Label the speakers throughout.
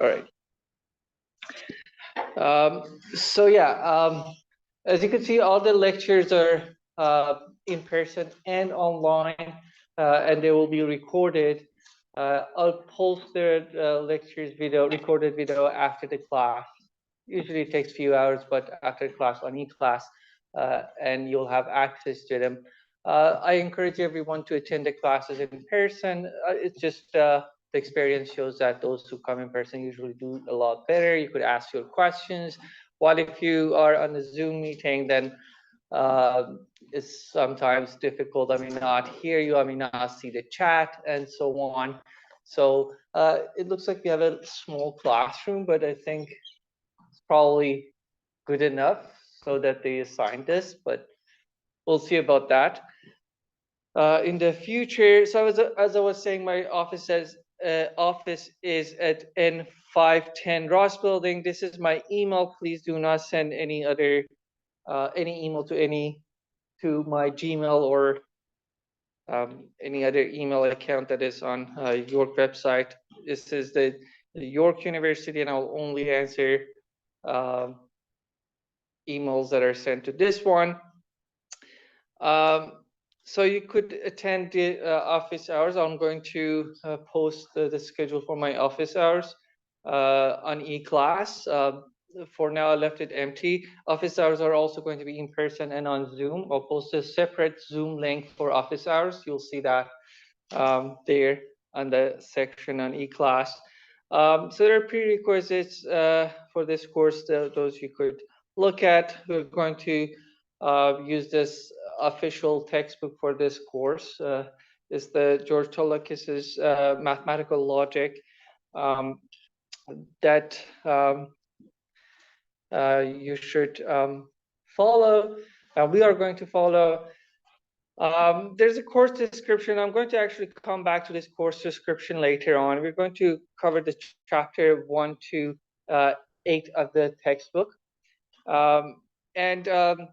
Speaker 1: All right. So yeah, as you can see, all the lectures are in person and online, and they will be recorded. I'll post the recorded video after the class. Usually it takes a few hours, but after class on eClass, and you'll have access to them. I encourage everyone to attend the classes in person. It's just the experience shows that those who come in person usually do a lot better. You could ask your questions. While if you are on a Zoom meeting, then it's sometimes difficult. I may not hear you, I may not see the chat, and so on. So it looks like we have a small classroom, but I think it's probably good enough so that they assigned this, but we'll see about that. In the future, so as I was saying, my office is at N510 Ross Building. This is my email. Please do not send any email to my Gmail or any other email account that is on York website. This is the York University, and I'll only answer emails that are sent to this one. So you could attend the office hours. I'm going to post the schedule for my office hours on eClass. For now, I left it empty. Office hours are also going to be in person and on Zoom. I'll post a separate Zoom link for office hours. You'll see that there on the section on eClass. So there are prerequisites for this course, those you could look at. We're going to use this official textbook for this course. Is the George Tolakis's mathematical logic that you should follow. We are going to follow. There's a course description. I'm going to actually come back to this course description later on. We're going to cover the chapter 1 to 8 of the textbook. And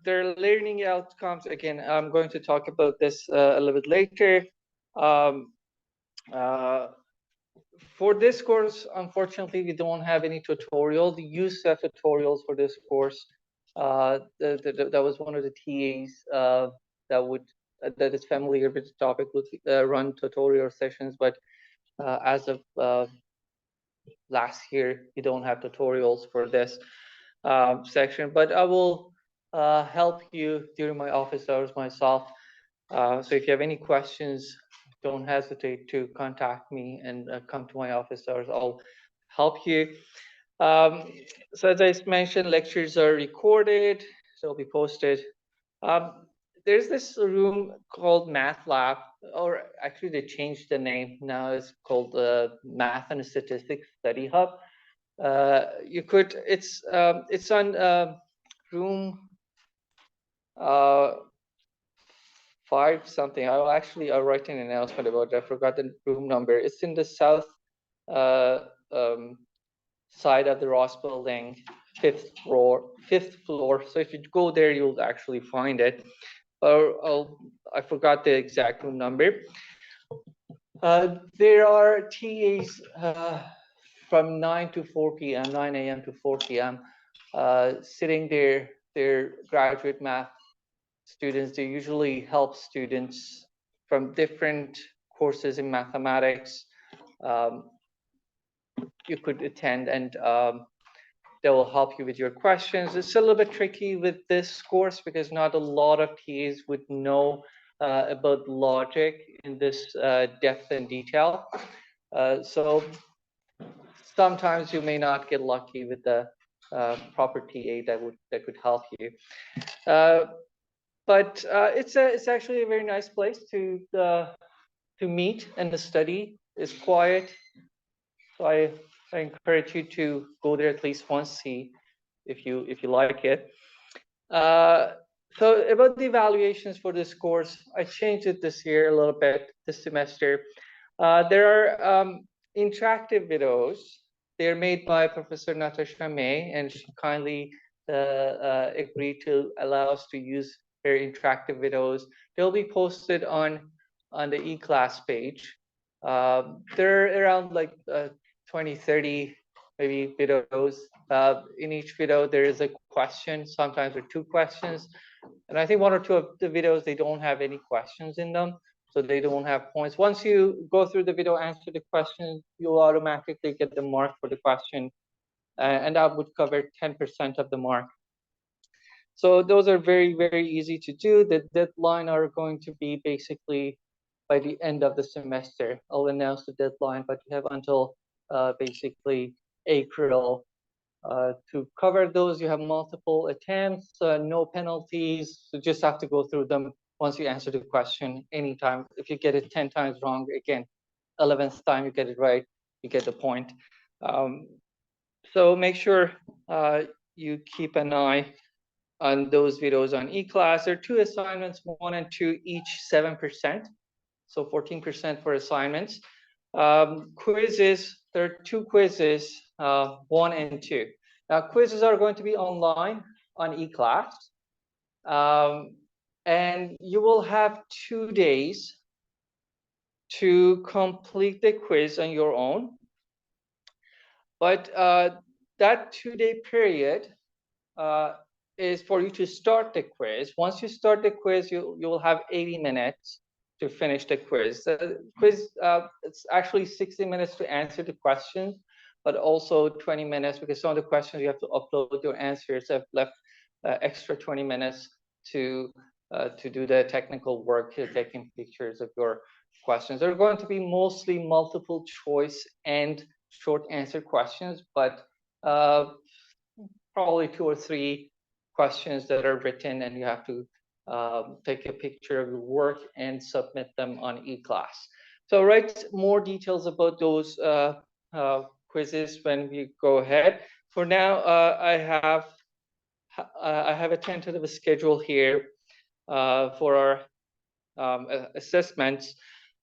Speaker 1: their learning outcomes, again, I'm going to talk about this a little bit later. For this course, unfortunately, we don't have any tutorial. The use of tutorials for this course, that was one of the TAs that is familiar with the topic would run tutorial sessions, but as of last year, we don't have tutorials for this section, but I will help you during my office hours myself. So if you have any questions, don't hesitate to contact me and come to my office hours. I'll help you. So as I mentioned, lectures are recorded, so it'll be posted. There's this room called Math Lab, or actually they changed the name. Now it's called the Math and Statistics Study Hub. It's on room 5 something. I'll write an announcement about it. I forgot the room number. It's in the south side of the Ross Building, fifth floor. So if you go there, you'll actually find it. I forgot the exact room number. There are TAs from 9 to 4 p.m., 9 a.m. to 4 p.m. Sitting there. They're graduate math students. They usually help students from different courses in mathematics. You could attend, and they will help you with your questions. It's a little bit tricky with this course because not a lot of TAs would know about logic in this depth and detail. So sometimes you may not get lucky with the proper TA that could help you. But it's actually a very nice place to meet, and the study is quiet. So I encourage you to go there at least once, see if you like it. So about the evaluations for this course, I changed it this year a little bit, this semester. There are interactive videos. They're made by Professor Natasha May, and she kindly agreed to allow us to use her interactive videos. They'll be posted on the eClass page. They're around like 20, 30 maybe videos. In each video, there is a question. Sometimes there are 2 questions. And I think 1 or 2 of the videos, they don't have any questions in them. So they don't have points. Once you go through the video, answer the question, you'll automatically get the mark for the question. And that would cover 10% of the mark. So those are very, very easy to do. The deadline are going to be basically by the end of the semester. I'll announce the deadline, but you have until basically April to cover those. You have multiple attempts, no penalties. So just have to go through them once you answer the question anytime. If you get it 10 times wrong, again, 11th time you get it right, you get the point. So make sure you keep an eye on those videos on eClass. There are 2 assignments, 1 and 2, each 7%. So 14% for assignments. Quizzes, there are 2 quizzes, 1 and 2. Now, quizzes are going to be online on eClass. And you will have 2 days to complete the quiz on your own. But that 2-day period is for you to start the quiz. Once you start the quiz, you will have 80 minutes to finish the quiz. The quiz, it's actually 60 minutes to answer the questions, but also 20 minutes because some of the questions you have to upload your answers. I've left extra 20 minutes to do the technical work, taking pictures of your questions. They're going to be mostly multiple choice and short answer questions, but probably 2 or 3 questions that are written, and you have to take a picture of your work and submit them on eClass. So write more details about those quizzes when we go ahead. For now, I have a tentative schedule here for our assessments.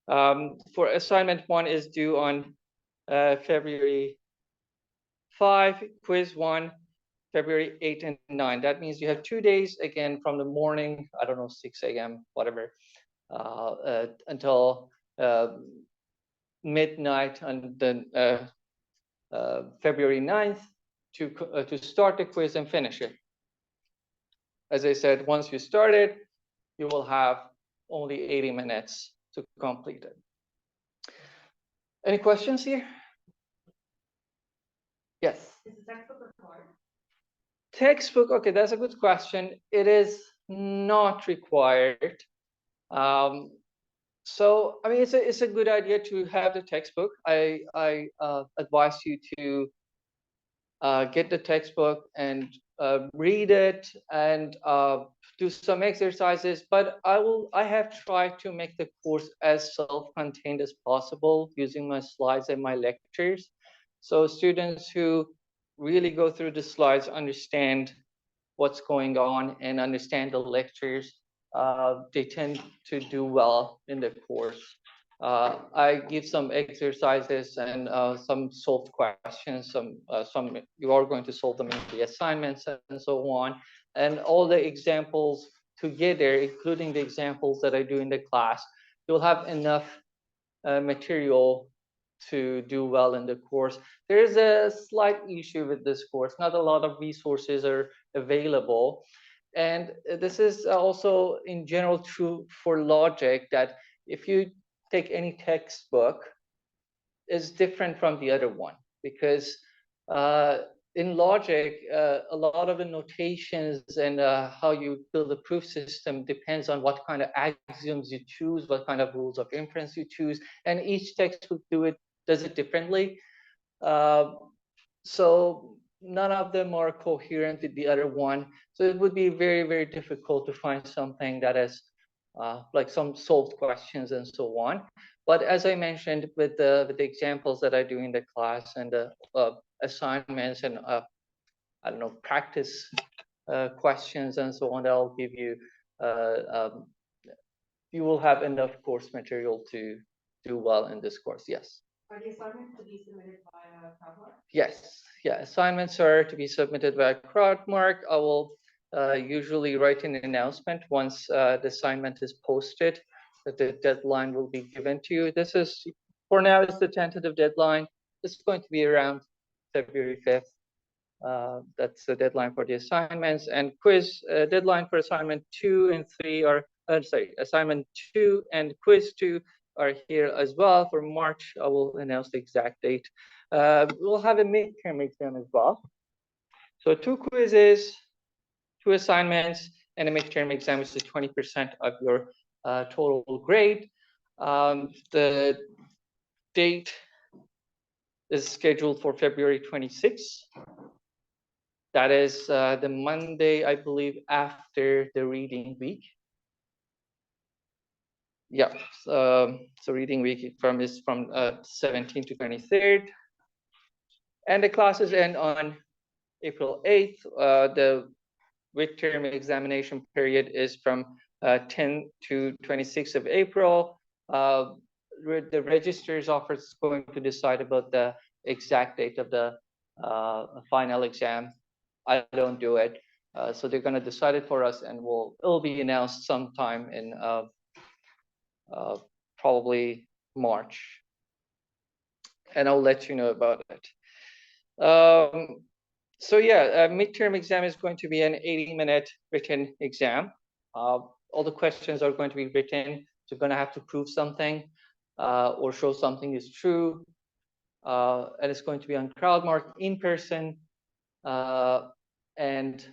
Speaker 1: For assignment 1 is due on February 5, quiz 1, February 8 and 9. That means you have 2 days, again, from the morning, I don't know, 6 a.m., whatever, until midnight on the February 9th to start the quiz and finish it. As I said, once you start it, you will have only 80 minutes to complete it. Any questions here? Yes.
Speaker 2: Is the textbook required?
Speaker 1: Textbook, okay, that's a good question. It is not required. So, I mean, it's a good idea to have the textbook. I advise you to get the textbook and read it and do some exercises. But I have tried to make the course as self-contained as possible using my slides and my lectures. So students who really go through the slides understand what's going on and understand the lectures, they tend to do well in the course. I give some exercises and some solved questions. Some you are going to solve them in the assignments and so on. And all the examples together, including the examples that I do in the class, you'll have enough material to do well in the course. There is a slight issue with this course. Not a lot of resources are available. And this is also in general true for logic, that if you take any textbook, is different from the other one, because in logic, a lot of the notations and how you build a proof system depends on what kind of axioms you choose, what kind of rules of inference you choose, and each textbook does it differently. So none of them are coherent with the other one. So it would be very, very difficult to find something that is like some solved questions and so on. But as I mentioned, with the examples that I do in the class and the assignments and I don't know, practice questions and so on, I'll give you, you will have enough course material to do well in this course. Yes.
Speaker 2: Are the assignments to be submitted via CrowdMark?
Speaker 1: Yes. Yeah. Assignments are to be submitted via CrowdMark. I will usually write an announcement once the assignment is posted, that the deadline will be given to you. This is, for now, it's the tentative deadline. It's going to be around February 5th. That's the deadline for the assignments, and quiz deadline for assignment 2 and 3 are, assignment 2 and quiz 2 are here as well for March. I will announce the exact date. We'll have a midterm exam as well. So 2 quizzes, 2 assignments, and a midterm exam, which is 20% of your total grade. The date is scheduled for February 26th. That is the Monday, I believe, after the reading week. Yeah, so reading week is from 17th to 23rd. And the classes end on April 8th. The midterm examination period is from 10 to 26th of April. The registrar's office is going to decide about the exact date of the final exam. I don't do it. So they're going to decide it for us, and it'll be announced sometime in probably March. And I'll let you know about it. So yeah, midterm exam is going to be an 80-minute written exam. All the questions are going to be written. So you're going to have to prove something or show something is true. And it's going to be on CrowdMark in person. And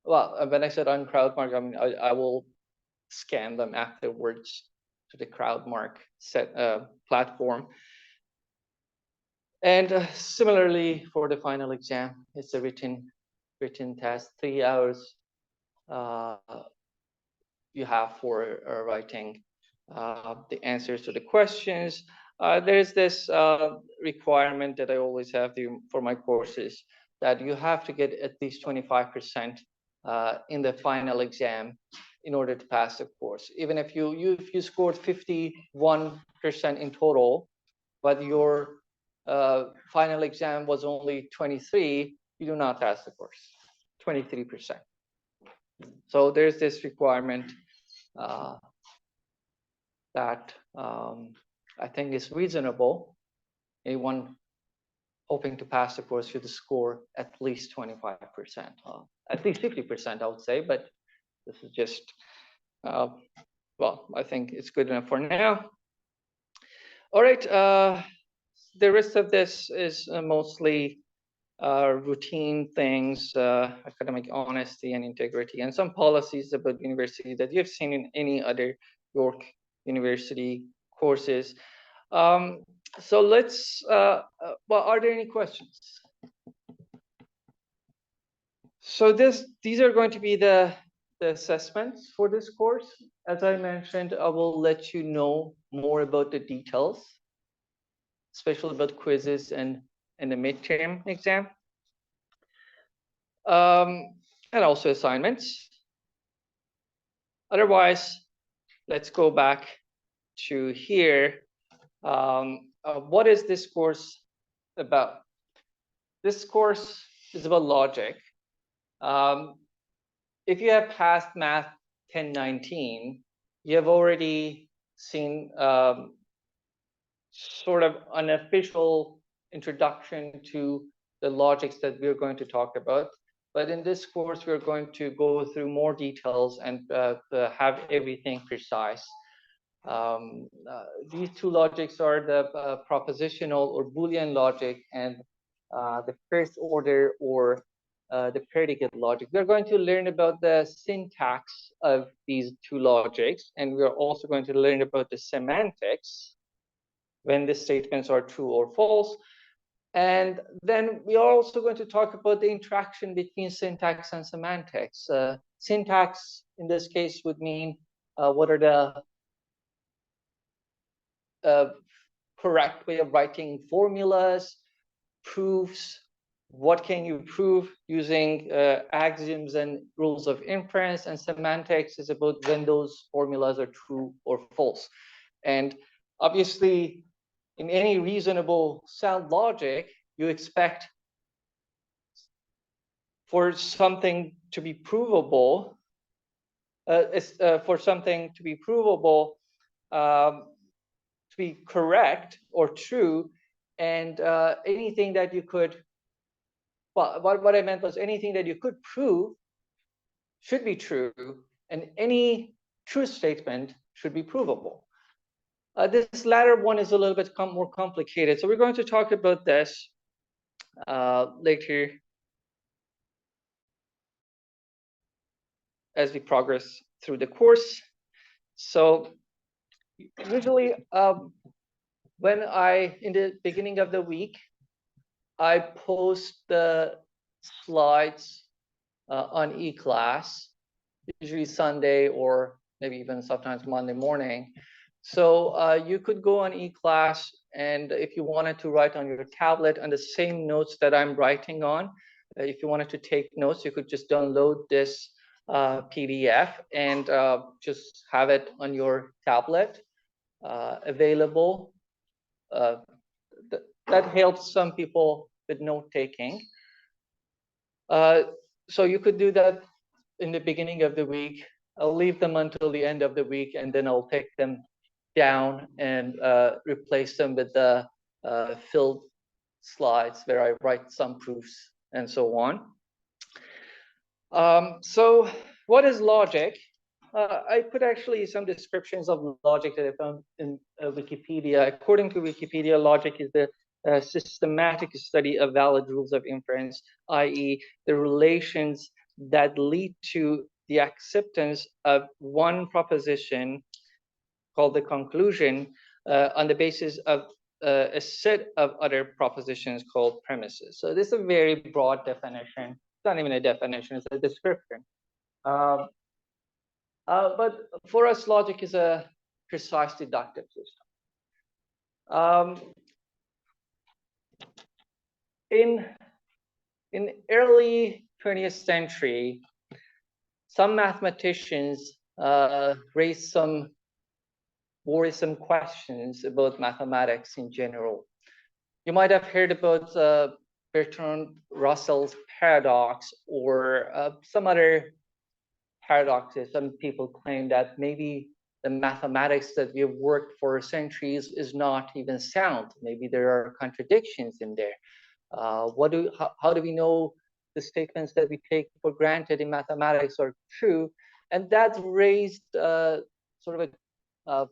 Speaker 1: well, when I said on CrowdMark, I mean, I will scan them afterwards to the CrowdMark platform. And similarly for the final exam, it's a written test, 3 hours you have for writing the answers to the questions. There's this requirement that I always have for my courses, that you have to get at least 25% in the final exam in order to pass the course. Even if you scored 51% in total, but your final exam was only 23, you do not pass the course, 23%. So there's this requirement that I think is reasonable. Anyone hoping to pass the course should score at least 25%, at least 50%, I would say, but this is just, well, I think it's good enough for now. All right, the rest of this is mostly routine things, academic honesty and integrity, and some policies about university that you've seen in any other York University courses. So let's, well, are there any questions? So these are going to be the assessments for this course. As I mentioned, I will let you know more about the details, especially about quizzes and the midterm exam. And also assignments. Otherwise, let's go back to here. What is this course about? This course is about logic. If you have passed Math 1019, you have already seen sort of unofficial introduction to the logics that we're going to talk about. But in this course, we're going to go through more details and have everything precise. These two logics are the propositional or Boolean logic and the first order or the predicate logic. We're going to learn about the syntax of these two logics, and we're also going to learn about the semantics when the statements are true or false. And then we are also going to talk about the interaction between syntax and semantics. Syntax, in this case, would mean what are the correct way of writing formulas, proofs, what can you prove using axioms and rules of inference, and semantics is about when those formulas are true or false. And obviously, in any reasonable sound logic, you expect for something to be provable, to be correct or true, and anything that you could well, what I meant was anything that you could prove should be true, and any true statement should be provable. This latter one is a little bit more complicated, so we're going to talk about this later as we progress through the course. So usually when in the beginning of the week, I post the slides on eClass, usually Sunday or maybe even sometimes Monday morning. So you could go on eClass, and if you wanted to write on your tablet on the same notes that I'm writing on, if you wanted to take notes, you could just download this PDF and just have it on your tablet available. That helps some people with note taking. So you could do that in the beginning of the week. I'll leave them until the end of the week, and then I'll take them down and replace them with the filled slides where I write some proofs and so on. So what is logic? I put actually some descriptions of logic that I found in Wikipedia. According to Wikipedia, logic is the systematic study of valid rules of inference, i.e. the relations that lead to the acceptance of one proposition called the conclusion on the basis of a set of other propositions called premises. So this is a very broad definition. It's not even a definition, it's a description. But for us, logic is a precise deductive system. In early 20th century, some mathematicians raised some worrisome questions about mathematics in general. You might have heard about Bertrand Russell's paradox or some other paradoxes. Some people claim that maybe the mathematics that we have worked for centuries is not even sound. Maybe there are contradictions in there. How do we know the statements that we take for granted in mathematics are true? And that raised sort of a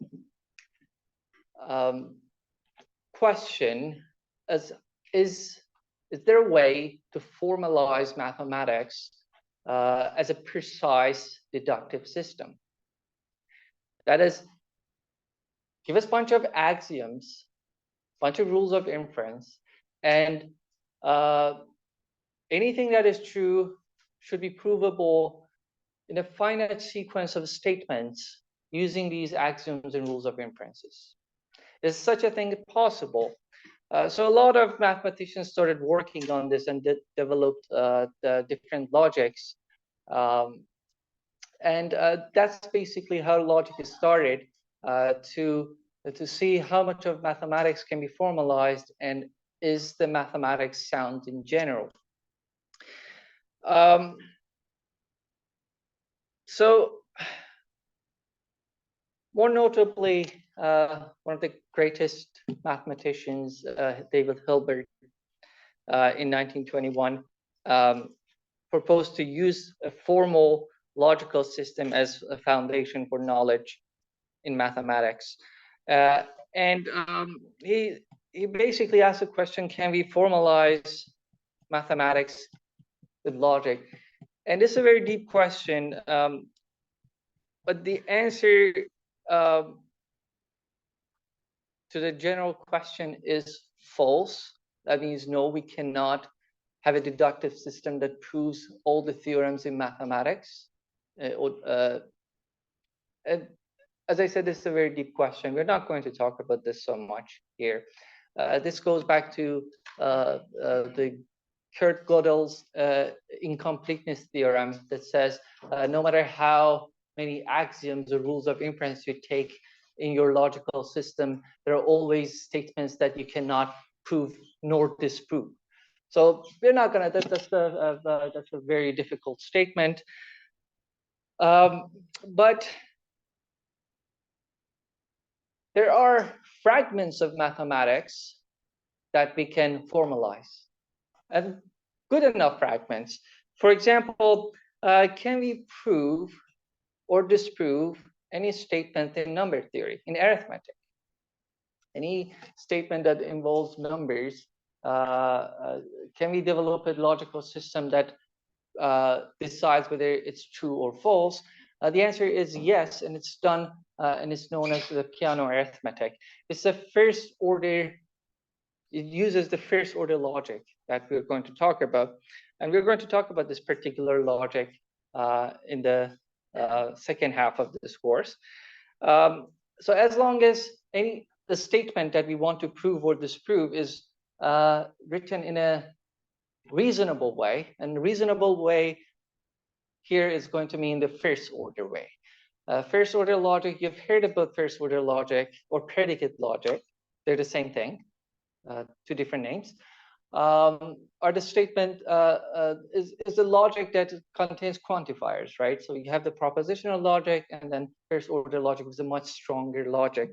Speaker 1: question as is there a way to formalize mathematics as a precise deductive system? That is, give us a bunch of axioms, bunch of rules of inference, and anything that is true should be provable in a finite sequence of statements using these axioms and rules of inferences. Is such a thing possible? So a lot of mathematicians started working on this and developed the different logics. And that's basically how logic is started, to see how much of mathematics can be formalized and is the mathematics sound in general. So more notably, one of the greatest mathematicians, David Hilbert, in 1921, proposed to use a formal logical system as a foundation for knowledge in mathematics. And he basically asked the question, can we formalize mathematics with logic? And this is a very deep question, but the answer to the general question is false. That means no, we cannot have a deductive system that proves all the theorems in mathematics. And as I said, this is a very deep question. We're not going to talk about this so much here. This goes back to the Kurt Gödel's incompleteness theorem that says no matter how many axioms or rules of inference you take in your logical system, there are always statements that you cannot prove nor disprove. So we're not gonna. That's a very difficult statement. But there are fragments of mathematics that we can formalize. And good enough fragments. For example, can we prove or disprove any statement in number theory, in arithmetic? Any statement that involves numbers, can we develop a logical system that decides whether it's true or false? The answer is yes, and it's done, and it's known as the Peano arithmetic. It's the first order, it uses the first order logic that we're going to talk about. And we're going to talk about this particular logic in the second half of this course. So as long as the statement that we want to prove or disprove is written in a reasonable way, and reasonable way here is going to mean the first order way. First order logic, you've heard about first order logic or predicate logic. They're the same thing, two different names. Are the statement is the logic that contains quantifiers, right? So you have the propositional logic, and then first order logic is a much stronger logic.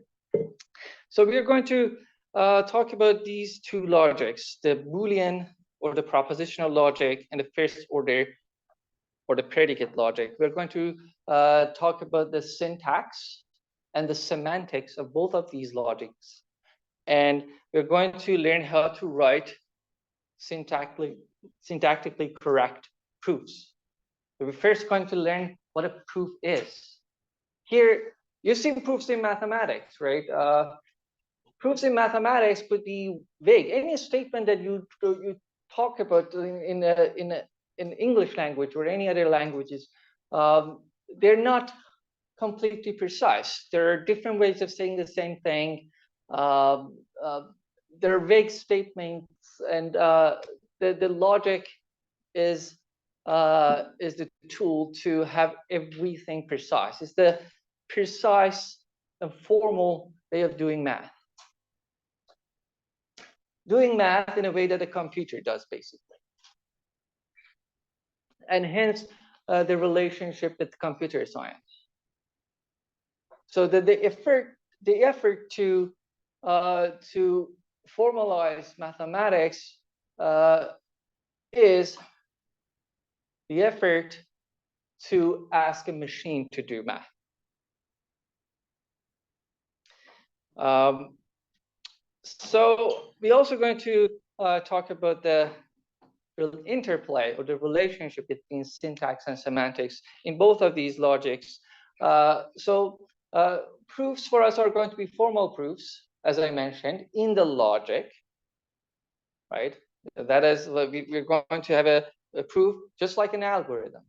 Speaker 1: So we are going to talk about these two logics, the Boolean or the propositional logic and the first order or the predicate logic. We're going to talk about the syntax and the semantics of both of these logics. And we're going to learn how to write syntactically correct proofs. So we're first going to learn what a proof is. Here, you see proofs in mathematics, right? Proofs in mathematics could be vague. Any statement that you talk about in English language or any other languages, they're not completely precise. There are different ways of saying the same thing. There are vague statements, and the logic is the tool to have everything precise. It's the precise and formal way of doing math. Doing math in a way that a computer does, basically. And hence the relationship with computer science. So that the effort to formalize mathematics is the effort to ask a machine to do math. So we're also going to talk about the interplay or the relationship between syntax and semantics in both of these logics. Proofs for us are going to be formal proofs, as I mentioned, in the logic, right? That is, we're going to have a proof just like an algorithm.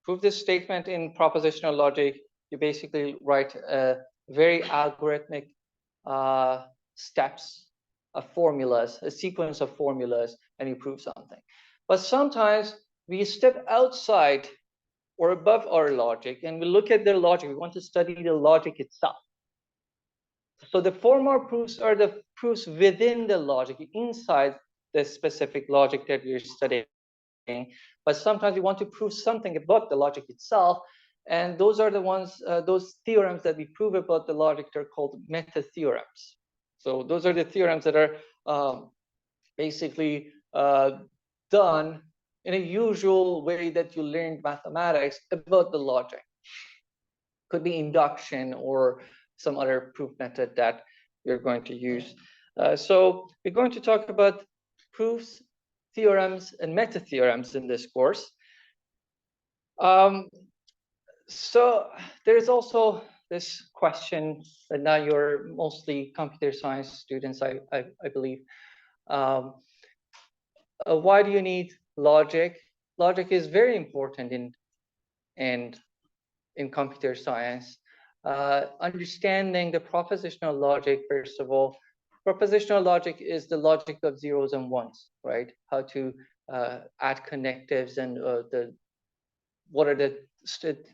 Speaker 1: Prove this statement in propositional logic, you basically write a very algorithmic steps of formulas, a sequence of formulas, and you prove something. But sometimes we step outside or above our logic, and we look at the logic. We want to study the logic itself. So the formal proofs are the proofs within the logic, inside the specific logic that we're studying. But sometimes we want to prove something about the logic itself, and those are the ones, those theorems that we prove about the logic, they're called meta theorems. So those are the theorems that are basically done in a usual way that you learned mathematics about the logic. Could be induction or some other proof method that you're going to use. So we're going to talk about proofs, theorems, and meta theorems in this course. So there's also this question that now you're mostly computer science students, I believe. Why do you need logic? Logic is very important in computer science. Understanding the propositional logic, first of all. Propositional logic is the logic of zeros and ones, right? How to add connectives and what are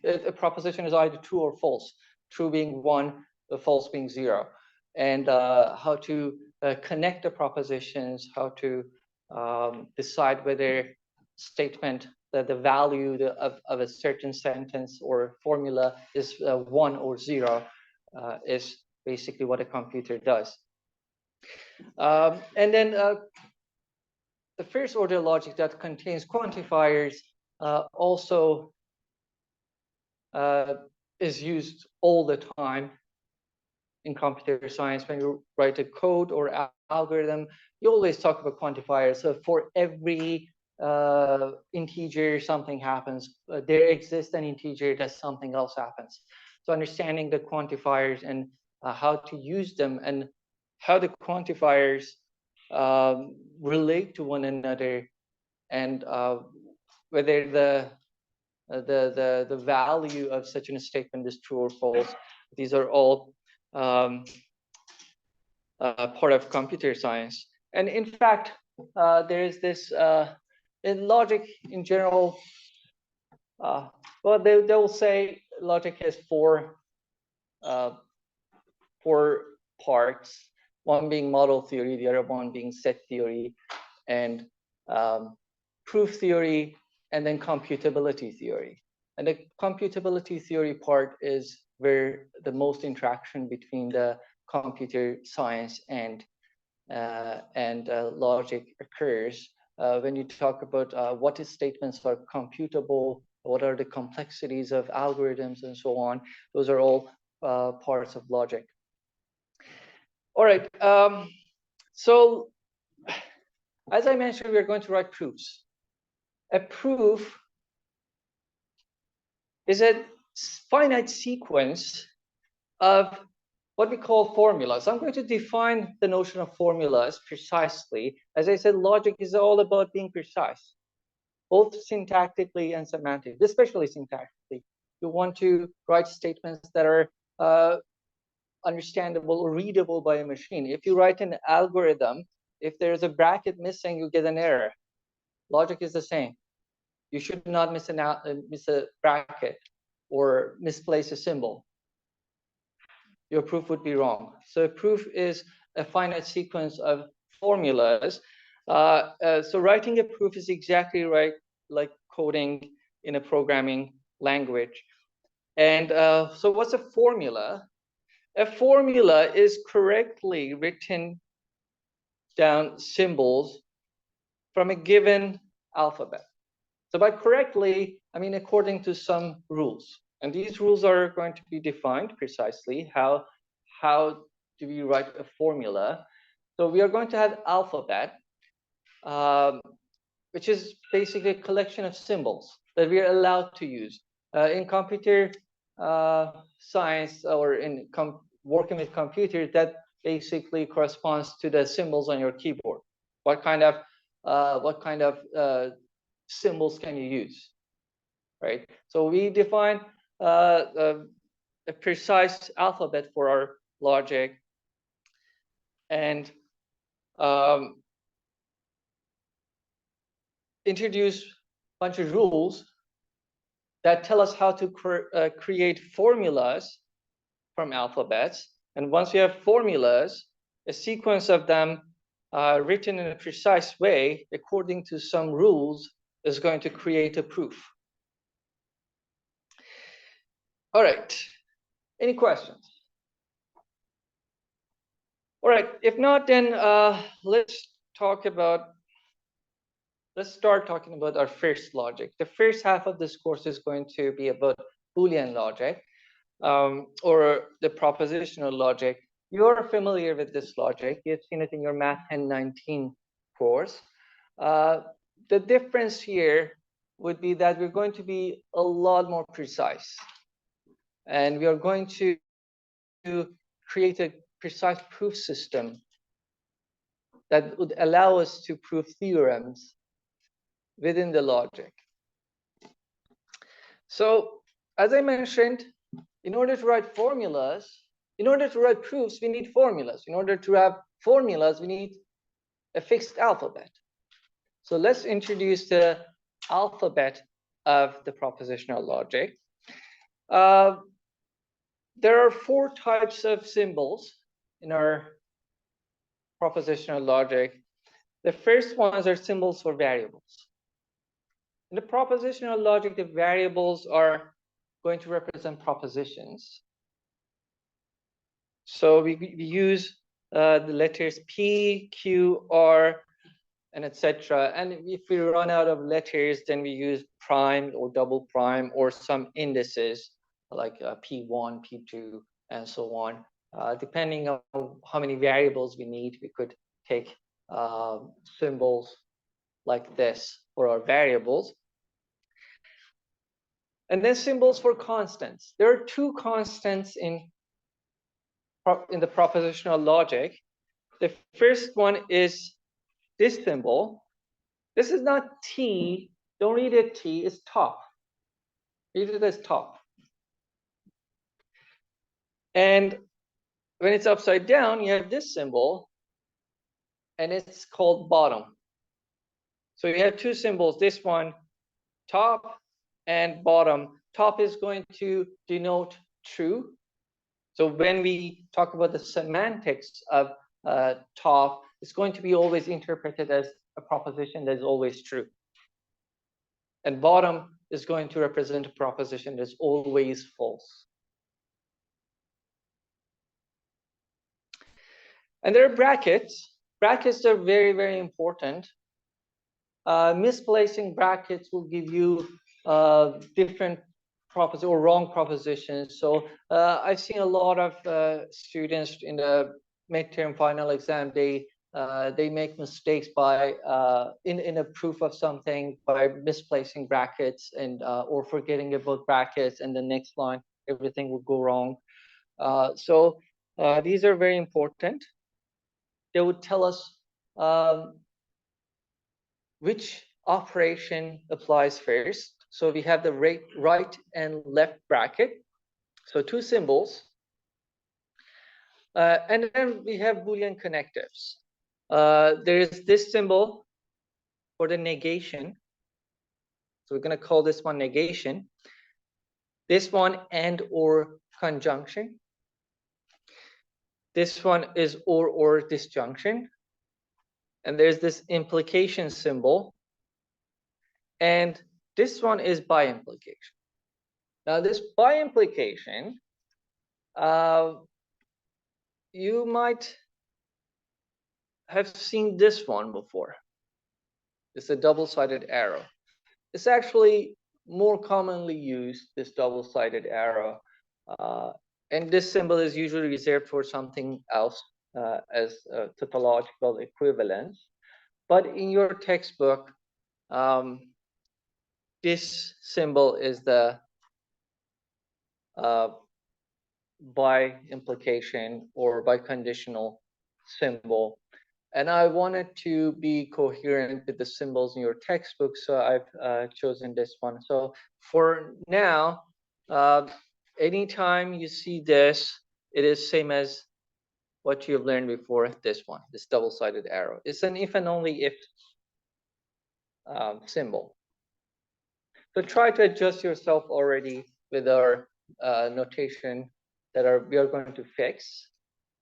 Speaker 1: a proposition is either true or false, true being one, the false being zero, and how to connect the propositions, how to decide whether statement that the value of a certain sentence or formula is 1 or 0 is basically what a computer does. And then the first order logic that contains quantifiers also is used all the time in computer science. When you write a code or algorithm, you always talk about quantifiers. So for every integer, something happens. There exists an integer that something else happens. So understanding the quantifiers and how to use them and how the quantifiers relate to one another, and whether the value of such a statement is true or false. These are all part of computer science. And in fact, there is this in logic in general. Well, they will say logic has four parts. One being model theory, the other one being set theory, and proof theory, and then computability theory. And the computability theory part is where the most interaction between the computer science and logic occurs. When you talk about what statements are computable, what are the complexities of algorithms, and so on, those are all parts of logic. All right. So, as I mentioned, we're going to write proofs. A proof is a finite sequence of what we call formulas. I'm going to define the notion of formulas precisely. As I said, logic is all about being precise, both syntactically and semantically, especially syntactically. You want to write statements that are understandable or readable by a machine. If you write an algorithm, if there's a bracket missing, you get an error. Logic is the same. You should not miss a bracket or misplace a symbol. Your proof would be wrong. So a proof is a finite sequence of formulas. So writing a proof is exactly right, like coding in a programming language. And so what's a formula? A formula is correctly written down symbols from a given alphabet. So by correctly, I mean according to some rules. And these rules are going to be defined precisely. How do we write a formula? So we are going to have alphabet, which is basically a collection of symbols that we are allowed to use. In computer science or in working with computers, that basically corresponds to the symbols on your keyboard. What kind of symbols can you use, right? So we define a precise alphabet for our logic, and introduce a bunch of rules that tell us how to create formulas from alphabets. And once we have formulas, a sequence of them written in a precise way according to some rules is going to create a proof. All right. Any questions? All right. If not, then let's start talking about our first logic. The first half of this course is going to be about Boolean logic, or the propositional logic. You're familiar with this logic. You've seen it in your MATH1090 course. The difference here would be that we're going to be a lot more precise. And we are going to create a precise proof system that would allow us to prove theorems within the logic. So, as I mentioned, in order to write formulas, in order to write proofs, we need formulas. In order to have formulas, we need a fixed alphabet. So let's introduce the alphabet of the propositional logic. There are 4 types of symbols in our propositional logic. The first ones are symbols for variables. In the propositional logic, the variables are going to represent propositions. So we use the letters P, Q, R, and etc. And if we run out of letters, then we use prime or double prime or some indices like P1, P2, and so on. Depending on how many variables we need, we could take symbols like this for our variables. And then symbols for constants. There are two constants in the propositional logic. The first one is this symbol. This is not T. Don't read it T. It's top. Read it as top. And when it's upside down, you have this symbol, and it's called bottom. So you have two symbols. This one, top and bottom. Top is going to denote true. So when we talk about the semantics of top, it's going to be always interpreted as a proposition that is always true. And bottom is going to represent a proposition that's always false. And there are brackets. Brackets are very, very important. Misplacing brackets will give you different propositions or wrong propositions. So I've seen a lot of students in the midterm final exam, they make mistakes by in a proof of something by misplacing brackets and or forgetting about brackets, and the next line everything will go wrong. So these are very important. They would tell us which operation applies first. So we have the right and left bracket. So two symbols. And then we have Boolean connectives. There is this symbol for the negation. So we're going to call this one negation. This one and or conjunction. This one is or disjunction. And there's this implication symbol. And this one is by implication. Now this by implication, you might have seen this one before. It's a double-sided arrow. It's actually more commonly used, this double-sided arrow. And this symbol is usually reserved for something else as a topological equivalence. But in your textbook, this symbol is the by implication or by conditional symbol. And I wanted to be coherent with the symbols in your textbook, so I've chosen this one. So for now, anytime you see this, it is same as what you've learned before, this one, this double-sided arrow. It's an if and only if symbol. So try to adjust yourself already with our notation that we are going to fix.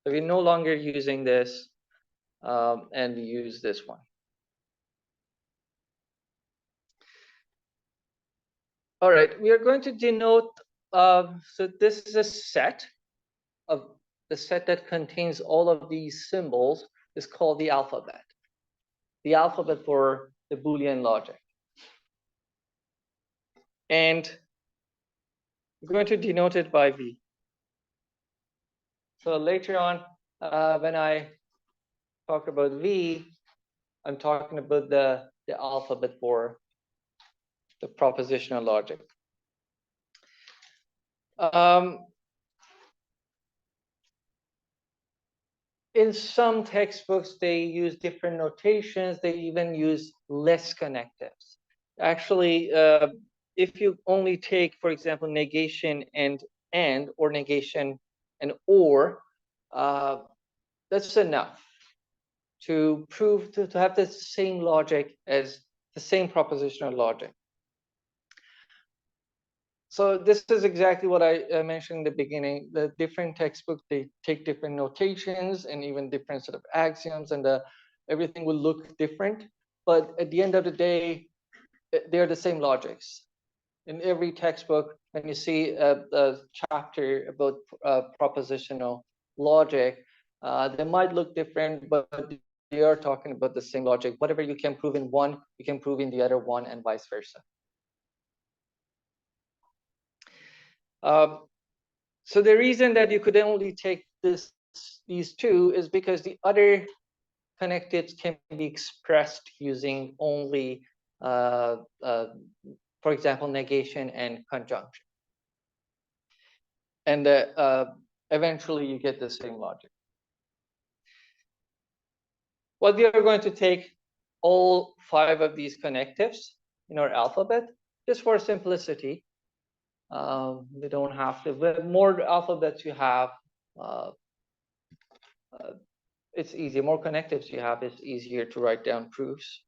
Speaker 1: So we're no longer using this, and we use this one. All right, we are going to denote, so this is a set of the set that contains all of these symbols is called the alphabet. The alphabet for the Boolean logic. And we're going to denote it by V. So later on, when I talk about V, I'm talking about the alphabet for the propositional logic. In some textbooks, they use different notations. They even use less connectives. Actually, if you only take, for example, negation and or negation and or, that's enough to prove to have the same logic as the same propositional logic. So this is exactly what I mentioned in the beginning. The different textbooks, they take different notations and even different sort of axioms, and everything will look different. But at the end of the day, they're the same logics. In every textbook, when you see a chapter about propositional logic, they might look different, but we are talking about the same logic. Whatever you can prove in one, you can prove in the other one, and vice versa. So the reason that you could only take these two is because the other connectives can be expressed using only, for example, negation and conjunction. And eventually you get the same logic. Well, we are going to take all 5 of these connectives in our alphabet, just for simplicity. We don't have to, the more alphabets you have, it's easier. More connectives you have, it's easier to write down proofs.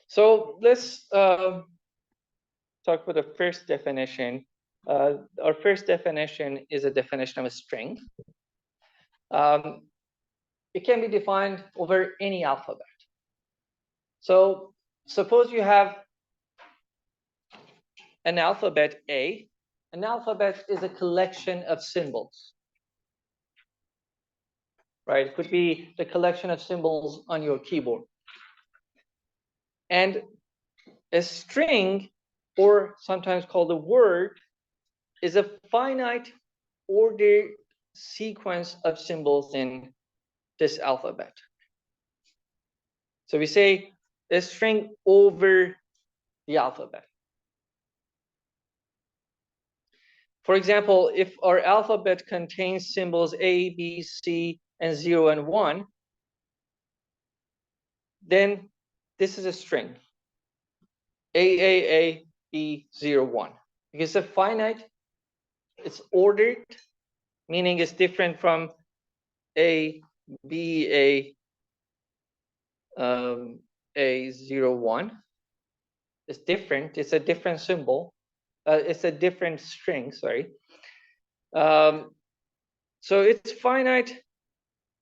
Speaker 1: So let's talk about the first definition. Our first definition is a definition of a string. It can be defined over any alphabet. So suppose you have an alphabet A. An alphabet is a collection of symbols, right? It could be the collection of symbols on your keyboard. And a string, or sometimes called a word, is a finite ordered sequence of symbols in this alphabet. So we say a string over the alphabet. For example, if our alphabet contains symbols A, B, C, and 0 and 1, then this is a string. A, B, 0, 1. Because it's a finite, it's ordered, meaning it's different from A, B, A, 0, 1. It's different. It's a different symbol. It's a different string, sorry. So it's finite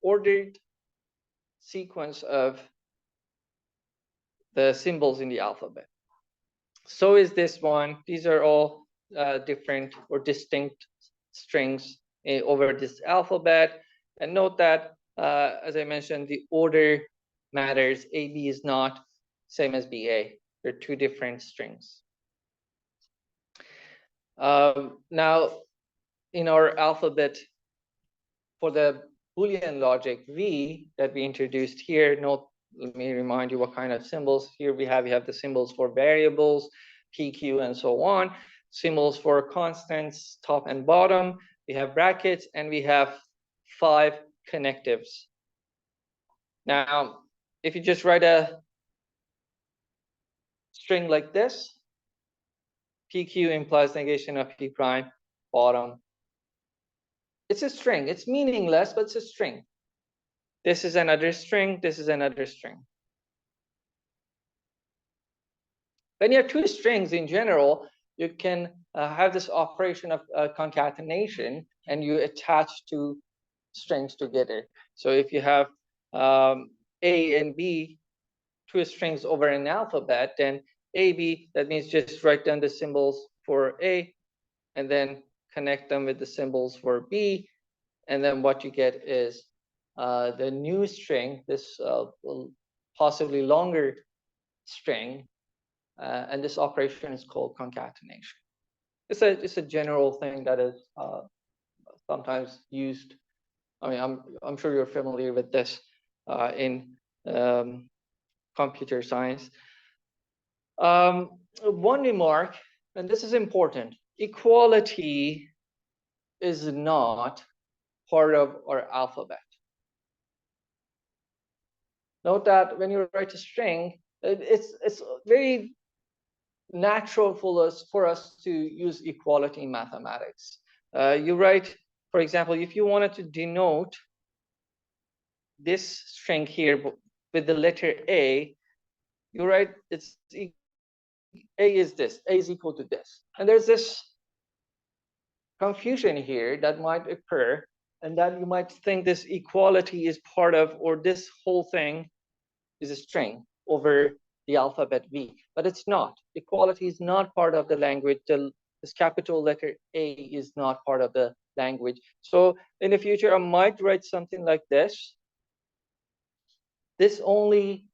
Speaker 1: ordered sequence of the symbols in the alphabet. So is this one. These are all different or distinct strings over this alphabet. And note that, as I mentioned, the order matters. AB is not same as BA. They're 2 different strings. Now, in our alphabet, for the Boolean logic V that we introduced here, note, let me remind you what kind of symbols here we have. We have the symbols for variables, PQ, and so on. Symbols for constants, top and bottom. We have brackets, and we have 5 connectives. Now, if you just write a string like this, PQ implies negation of P prime, bottom. It's a string. It's meaningless, but it's a string. This is another string. This is another string. When you have 2 strings in general, you can have this operation of concatenation, and you attach 2 strings together. So if you have A and B, 2 strings over an alphabet, then AB, that means just write down the symbols for A and then connect them with the symbols for B. And then what you get is the new string, this possibly longer string, and this operation is called concatenation. It's a general thing that is sometimes used. I mean, I'm sure you're familiar with this in computer science. One remark, and this is important: equality is not part of our alphabet. Note that when you write a string, it's very natural for us to use equality in mathematics. You write, for example, if you wanted to denote this string here with the letter A, you write A is this, A is equal to this. And there's this confusion here that might occur, and that you might think this equality is part of, or this whole thing is a string over the alphabet V, but it's not. Equality is not part of the language. This capital letter A is not part of the language. So in the future, I might write something like this. this only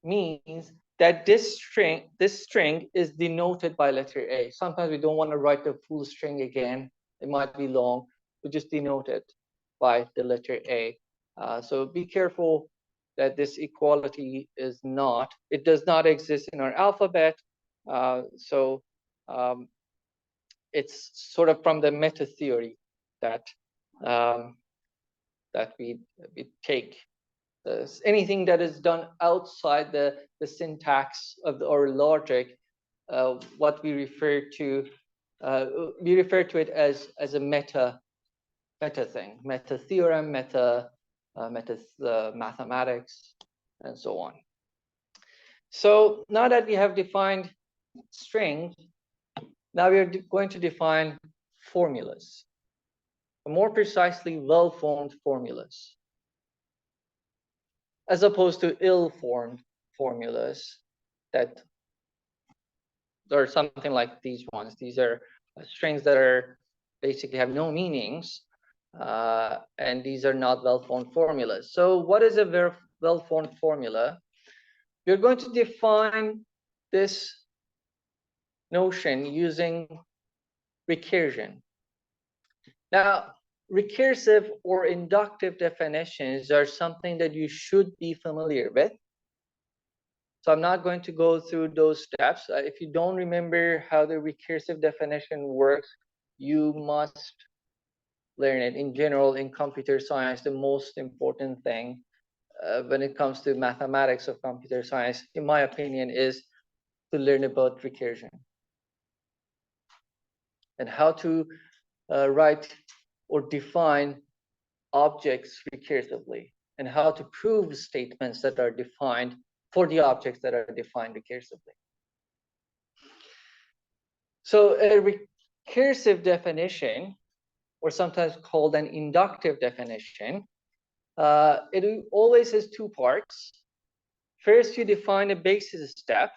Speaker 1: means that this string is denoted by letter A. Sometimes we don't want to write the full string again. It might be long. We just denote it by the letter A. So be careful that this equality is not, it does not exist in our alphabet. So it's sort of from the meta theory that that we take anything that is done outside the syntax of our logic, what we refer to it as a meta thing, meta theorem, meta mathematics, and so on. So now that we have defined strings, now we are going to define formulas, more precisely well-formed formulas, as opposed to ill-formed formulas that are something like these ones. These are strings that are basically have no meanings, and these are not well-formed formulas. So what is a well-formed formula? We're going to define this notion using recursion. Now, recursive or inductive definitions are something that you should be familiar with. So I'm not going to go through those steps. If you don't remember how the recursive definition works, you must learn it. In general, in computer science, the most important thing when it comes to mathematics of computer science, in my opinion, is to learn about recursion and how to write or define objects recursively, and how to prove statements that are defined for the objects that are defined recursively. So a recursive definition, or sometimes called an inductive definition, it always has two parts. First, you define a basis step.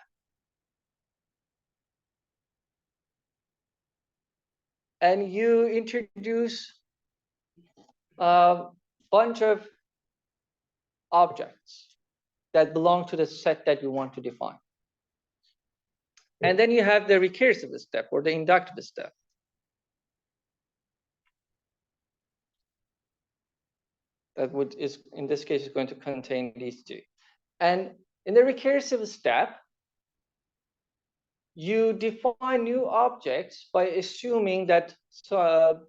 Speaker 1: And you introduce a bunch of objects that belong to the set that you want to define. And then you have the recursive step or the inductive step. That is in this case is going to contain these two. And in the recursive step, you define new objects by assuming that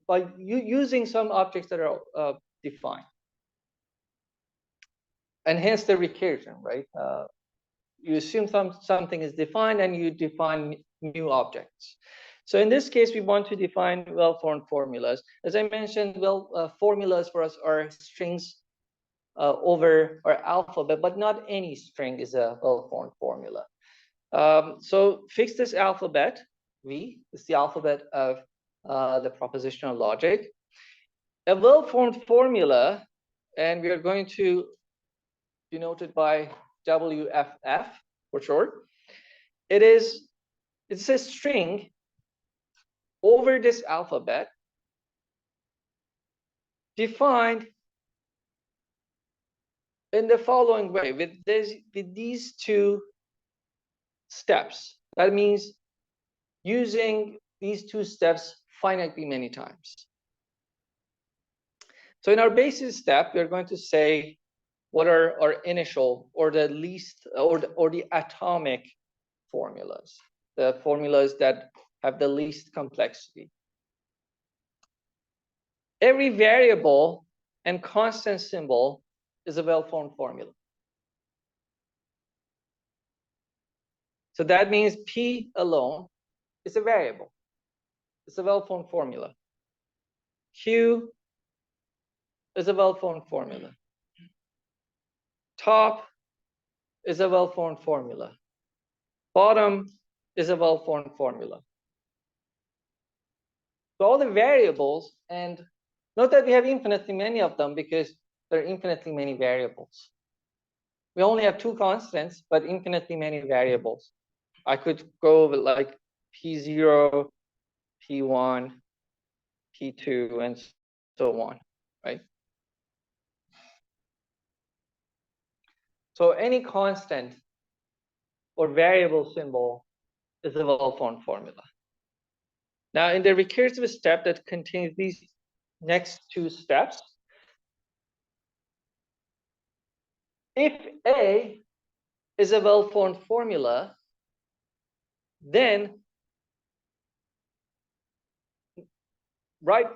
Speaker 1: by using some objects that are defined. And hence the recursion, right? You assume something is defined and you define new objects. So in this case, we want to define well-formed formulas. As I mentioned, formulas for us are strings over our alphabet, but not any string is a well-formed formula. So fix this alphabet. V is the alphabet of the propositional logic. A well-formed formula, and we are going to denote it by WFF for short. It's a string over this alphabet defined in the following way with these two steps. That means using these two steps finitely many times. So in our basis step, we're going to say what are our initial or the least or the atomic formulas, the formulas that have the least complexity. Every variable and constant symbol is a well-formed formula. So that means P alone is a variable. It's a well-formed formula. Q is a well-formed formula. Top is a well-formed formula. Bottom is a well-formed formula. So all the variables, and note that we have infinitely many of them because there are infinitely many variables. We only have two constants, but infinitely many variables. I could go with like P0, P1, P2, and so on, right? So any constant or variable symbol is a well-formed formula. Now, in the recursive step that contains these next two steps, if A is a well-formed formula, then right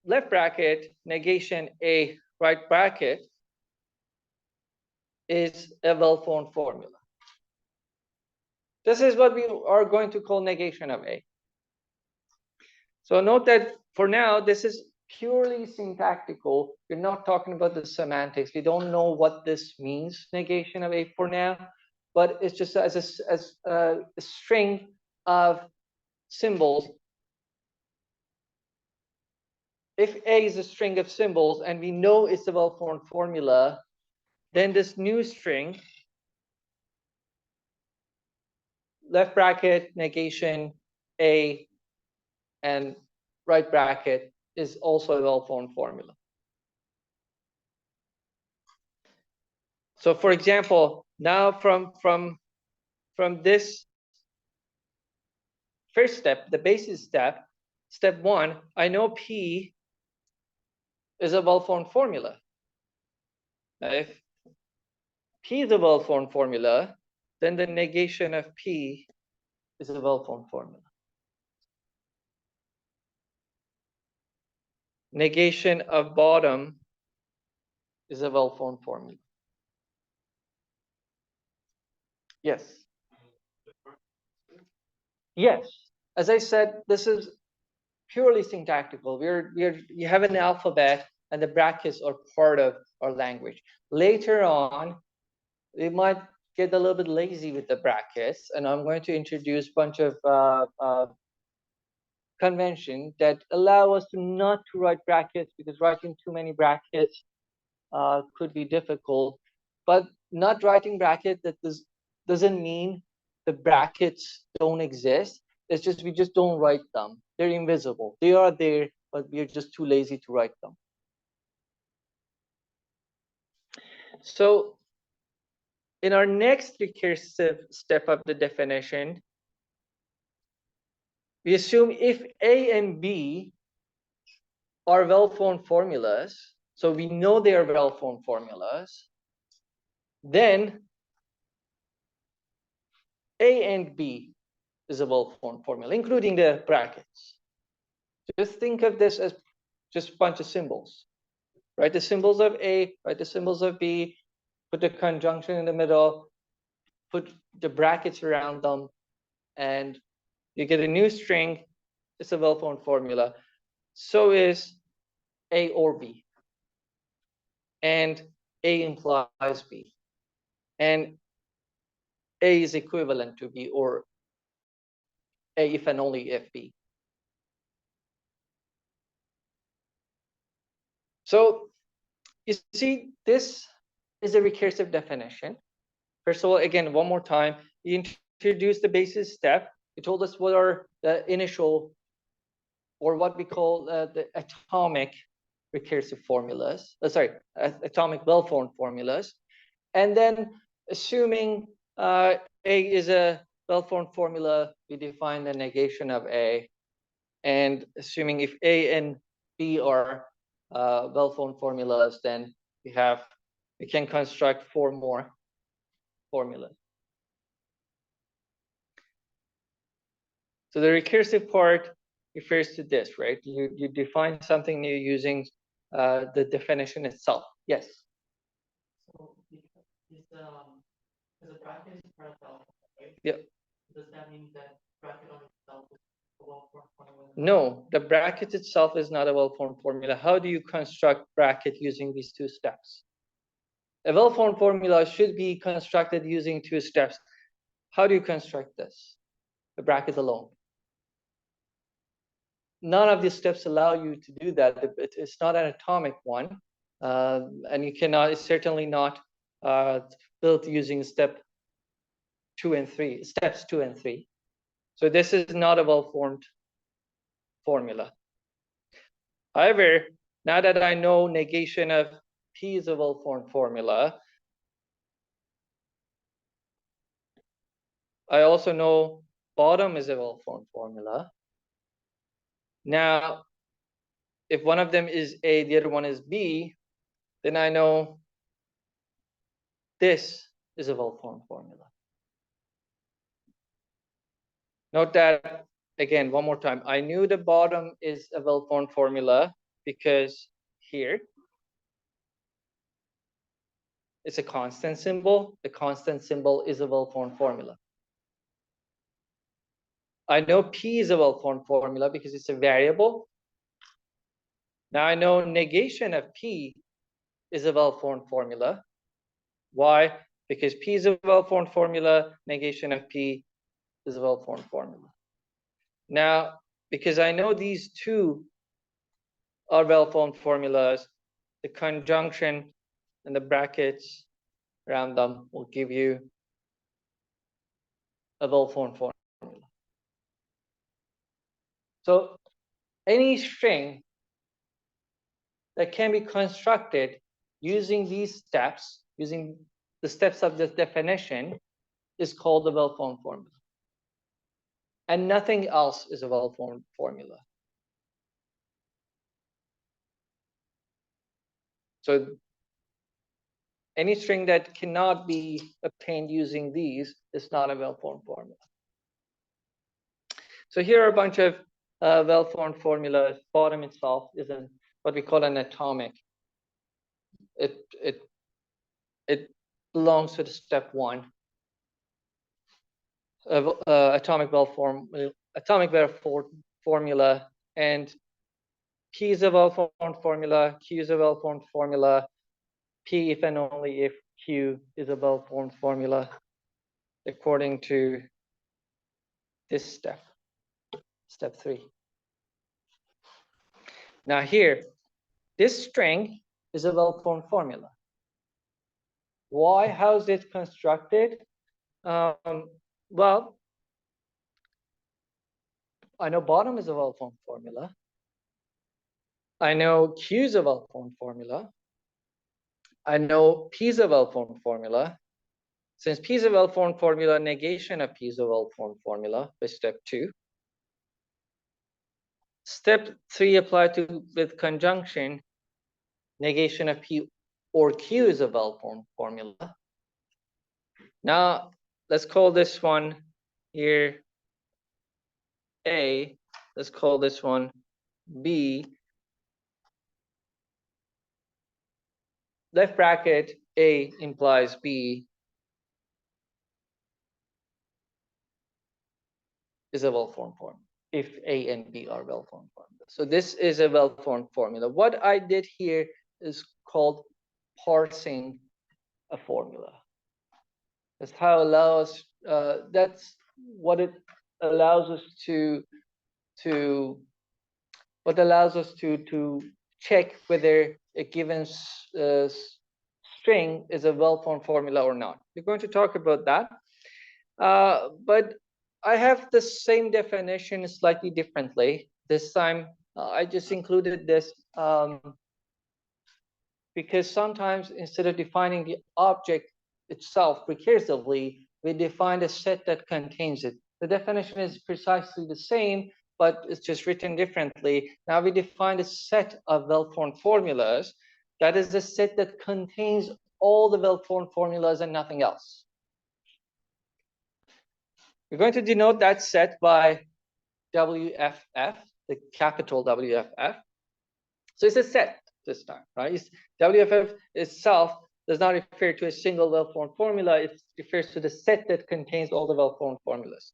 Speaker 1: left bracket negation A right bracket is a well-formed formula. This is what we are going to call negation of A. So note that for now, this is purely syntactical. We're not talking about the semantics. We don't know what this means, negation of A for now, but it's just as a string of symbols. If A is a string of symbols and we know it's a well-formed formula, then this new string, left bracket, negation, A, and right bracket is also a well-formed formula. So for example, now from this first step, the basis step, step one, I know P is a well-formed formula. Now, if P is a well-formed formula, then the negation of P is a well-formed formula. Negation of bottom is a well-formed formula. Yes. Yes. As I said, this is purely syntactical. You have an alphabet and the brackets are part of our language. Later on, we might get a little bit lazy with the brackets, and I'm going to introduce a bunch of conventions that allow us to not to write brackets, because writing too many brackets could be difficult. But not writing bracket, that doesn't mean the brackets don't exist. It's just we just don't write them. They're invisible. They are there, but we're just too lazy to write them. So in our next recursive step of the definition, we assume if A and B are well-formed formulas, so we know they are well-formed formulas, then A and B is a well-formed formula, including the brackets. Just think of this as just a bunch of symbols. Write the symbols of A, write the symbols of B, put the conjunction in the middle, put the brackets around them, and you get a new string. It's a well-formed formula. So is A or B. And A implies B. And A is equivalent to B, or A if and only if B. So you see, this is a recursive definition. First of all, again, one more time, you introduce the basis step. You told us what are the initial, or what we call the atomic recursive formulas. Atomic well-formed formulas. And then assuming A is a well-formed formula, we define the negation of A. And assuming if A and B are well-formed formulas, then we can construct 4 more formulas. So the recursive part refers to this, right? You define something new using the definition itself. Yes.
Speaker 3: So is the bracket is part of the alphabet, right?
Speaker 1: Yeah.
Speaker 3: Does that mean that bracket on itself is a well-formed formula?
Speaker 1: No, the bracket itself is not a well-formed formula. How do you construct bracket using these 2 steps? A well-formed formula should be constructed using 2 steps. How do you construct this? The bracket alone. None of these steps allow you to do that. It's not an atomic one, and you cannot. It's certainly not built using steps 2 and 3. So this is not a well-formed formula. However, now that I know negation of P is a well-formed formula, I also know bottom is a well-formed formula. Now, if one of them is A, the other one is B, then I know this is a well-formed formula. Note that, again, one more time. I knew the bottom is a well-formed formula because here it's a constant symbol. The constant symbol is a well-formed formula. I know P is a well-formed formula because it's a variable. Now I know negation of P is a well-formed formula. Why? Because P is a well-formed formula, negation of P is a well-formed formula. Now, because I know these two are well-formed formulas, the conjunction and the brackets around them will give you a well-formed formula. So any string that can be constructed using these steps, using the steps of this definition, is called a well-formed formula. And nothing else is a well-formed formula. So any string that cannot be obtained using these is not a well-formed formula. So here are a bunch of well-formed formulas. Bottom itself is what we call an atomic. It belongs to the step one of atomic well-formed formula, and P is a well-formed formula, Q is a well-formed formula, P if and only if Q is a well-formed formula according to this step, step 3. Now here, this string is a well-formed formula. Why? How is it constructed? Well, I know bottom is a well-formed formula. I know Q is a well-formed formula. I know P is a well-formed formula. Since P is a well-formed formula, negation of P is a well-formed formula by step 2. Step 3 applied to with conjunction, negation of P or Q is a well-formed formula. Now, let's call this one here A. Let's call this one B. Left bracket A implies B is a well-formed formula if A and B are well-formed formulas. So this is a well-formed formula. What I did here is called parsing a formula. That's how it allows. That's what it allows us to what allows us to check whether a given string is a well-formed formula or not. We're going to talk about that, but I have the same definition slightly differently. This time, I just included this because sometimes instead of defining the object itself recursively, we define a set that contains it. The definition is precisely the same, but it's just written differently. Now we define a set of well-formed formulas. That is the set that contains all the well-formed formulas and nothing else. We're going to denote that set by WFF, the capital WFF. So it's a set this time, right? WFF itself does not refer to a single well-formed formula. It refers to the set that contains all the well-formed formulas.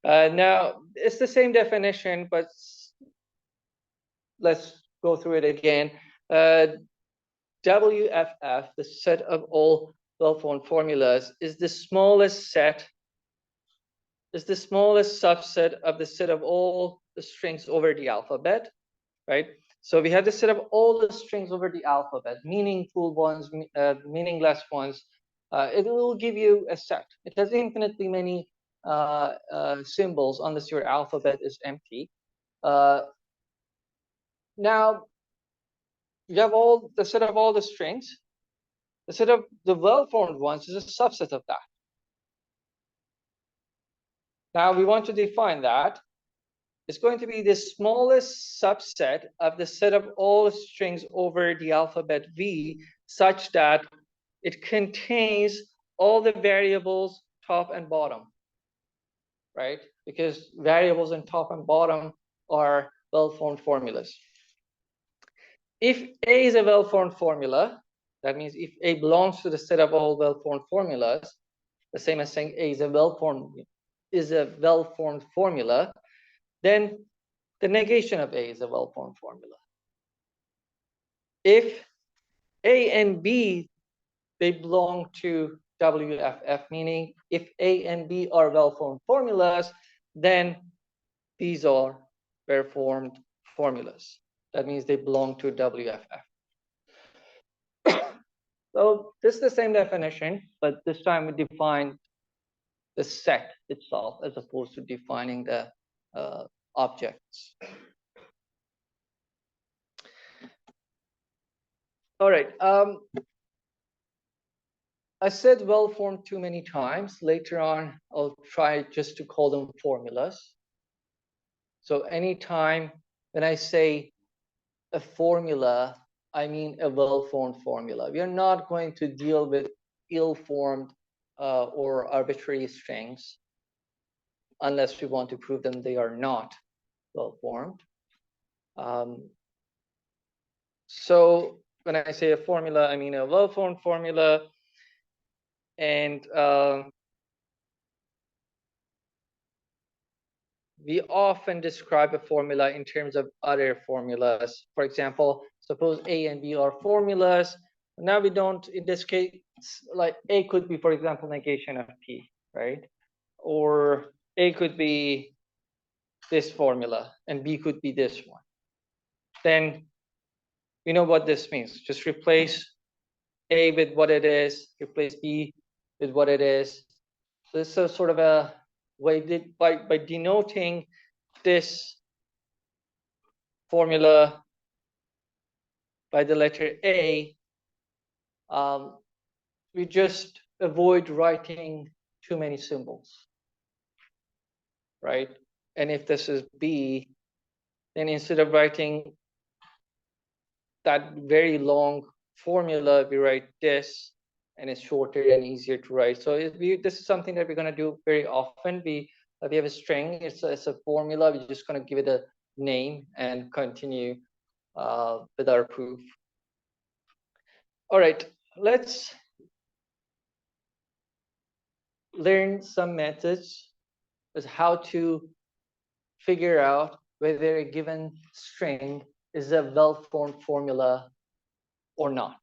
Speaker 1: Now, it's the same definition, but let's go through it again. WFF, the set of all well-formed formulas, is the smallest set, is the smallest subset of the set of all the strings over the alphabet, right? So we have the set of all the strings over the alphabet, meaningful ones, meaningless ones. It will give you a set. It has infinitely many symbols unless your alphabet is empty. Now, you have all the set of all the strings. The set of the well-formed ones is a subset of that. Now we want to define that. It's going to be the smallest subset of the set of all strings over the alphabet V, such that it contains all the variables top and bottom, right? Because variables in top and bottom are well-formed formulas. If A is a well-formed formula, that means if A belongs to the set of all well-formed formulas, the same as saying A is a well-formed formula, then the negation of A is a well-formed formula. If A and B, they belong to WFF, meaning if A and B are well-formed formulas, then these are well-formed formulas. That means they belong to WFF. So this is the same definition, but this time we define the set itself as opposed to defining the objects. All right. I said well-formed too many times. Later on, I'll try just to call them formulas. So anytime when I say a formula, I mean a well-formed formula. We are not going to deal with ill-formed or arbitrary strings unless we want to prove them they are not well-formed. So when I say a formula, I mean a well-formed formula. And we often describe a formula in terms of other formulas. For example, suppose A and B are formulas. Now we don't, in this case, like A could be, for example, negation of P, right? Or A could be this formula and B could be this one. Then we know what this means. Just replace A with what it is, replace B with what it is. So this is sort of a way that by denoting this formula by the letter A, we just avoid writing too many symbols, right? And if this is B, then instead of writing that very long formula, we write this, and it's shorter and easier to write. So this is something that we're going to do very often. We have a string, it's a formula, we're just going to give it a name and continue with our proof. All right, let's learn some methods as how to figure out whether a given string is a well-formed formula or not.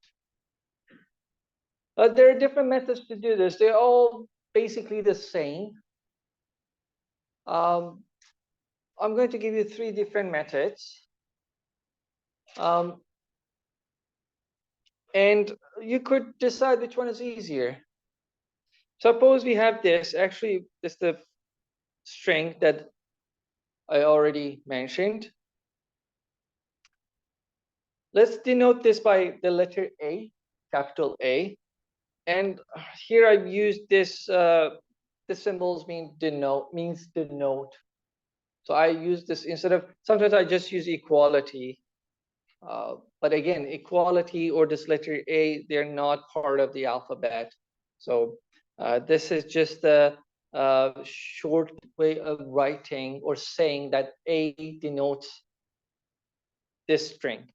Speaker 1: There are different methods to do this. They're all basically the same. I'm going to give you 3 different methods. And you could decide which one is easier. Suppose we have this, actually, this is the string that I already mentioned. Let's denote this by the letter A, capital A. And here I've used this, the symbols means denote. So I use this instead of, sometimes I just use equality. But again, equality or this letter A, they're not part of the alphabet. So this is just a short way of writing or saying that A denotes this string.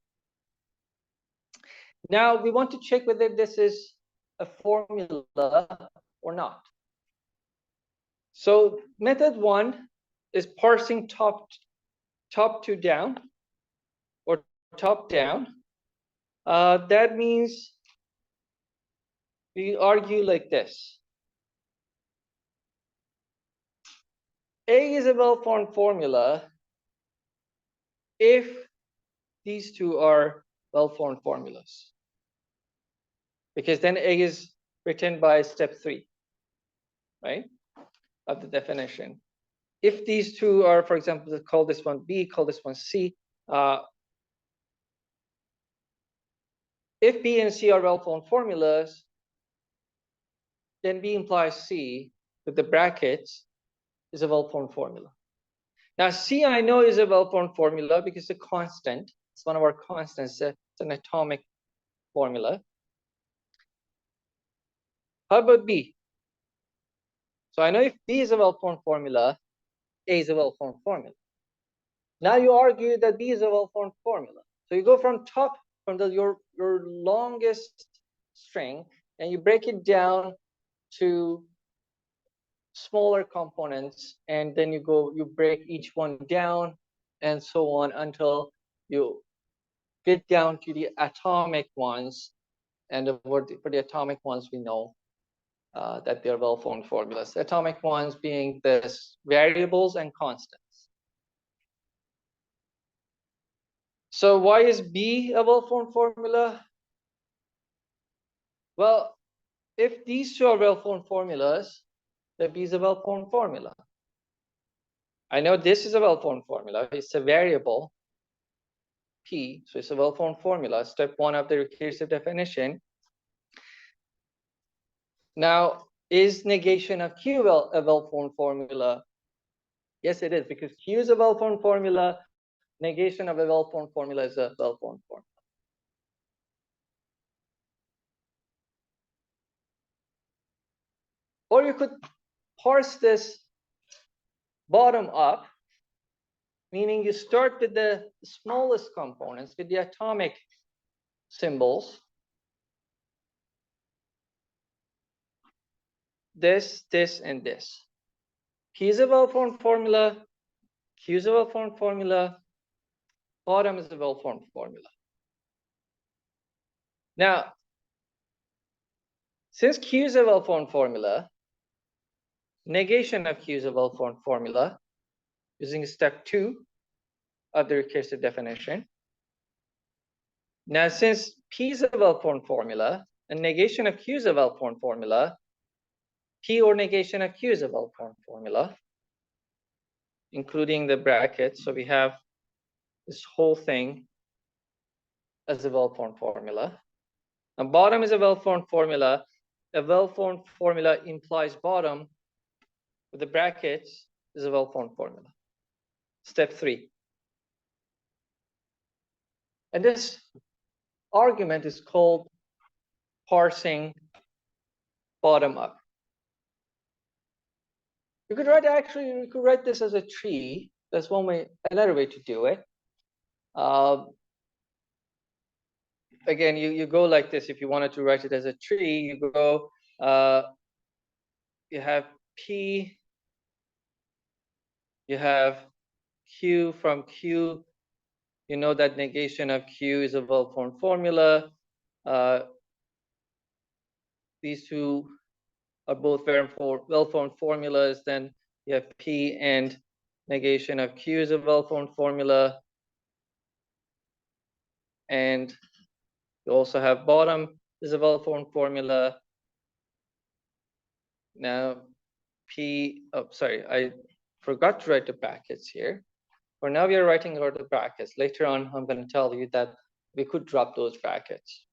Speaker 1: Now we want to check whether this is a formula or not. So method 1 is parsing top to down or top down. That means we argue like this. A is a well-formed formula if these two are well-formed formulas, because then A is written by step 3, right, of the definition. If these two are, for example, call this one B, call this one C. If B and C are well-formed formulas, then B implies C with the brackets. is a well-formed formula. Now, C I know is a well-formed formula because it's a constant. It's one of our constants. It's an atomic formula. How about B? So I know if B is a well-formed formula, A is a well-formed formula. Now you argue that B is a well-formed formula. So you go from top, from your longest string, and you break it down to smaller components, and then you break each one down, and so on until you get down to the atomic ones. And for the atomic ones, we know that they're well-formed formulas. The atomic ones being the variables and constants. So why is B a well-formed formula? Well, if these two are well-formed formulas, then B is a well-formed formula. I know this is a well-formed formula. It's a variable, P, so it's a well-formed formula. Step one of the recursive definition. Now, is negation of Q a well-formed formula? Yes, it is, because Q is a well-formed formula. Negation of a well-formed formula is a well-formed formula. Or you could parse this bottom up, meaning you start with the smallest components, with the atomic symbols. This, and this. P is a well-formed formula. Q is a well-formed formula. Bottom is a well-formed formula. Now, since Q is a well-formed formula, negation of Q is a well-formed formula using step 2 of the recursive definition. Now, since P is a well-formed formula and negation of Q is a well-formed formula, P or negation of Q is a well-formed formula, including the brackets. So we have this whole thing as a well-formed formula. And bottom is a well-formed formula. A well-formed formula implies bottom with the brackets is a well-formed formula. Step 3. And this argument is called parsing bottom up. You could write this as a tree. That's one way, another way to do it. Again, you go like this. If you wanted to write it as a tree, you go, you have P, you have Q. From Q, you know that negation of Q is a well-formed formula. These two are both well-formed formulas. Then you have P and negation of Q is a well-formed formula. And you also have bottom is a well-formed formula. Now, P, oh, sorry, I forgot to write the brackets here. For now, we are writing out the brackets. Later on, I'm going to tell you that we could drop those brackets.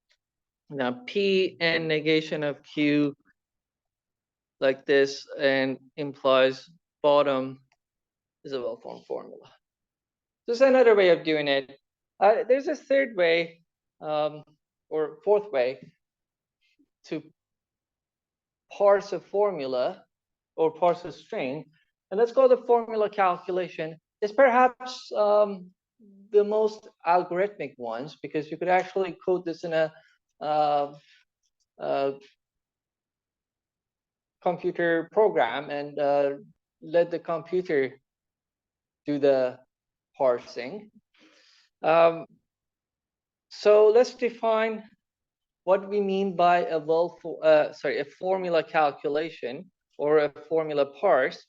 Speaker 1: Now, P and negation of Q like this and implies bottom is a well-formed formula. This is another way of doing it. There's a third way or fourth way to parse a formula or parse a string, and let's call the formula calculation. It's perhaps the most algorithmic ones, because you could actually code this in a computer program and let the computer do the parsing. So let's define what we mean by a formula calculation or a formula parse.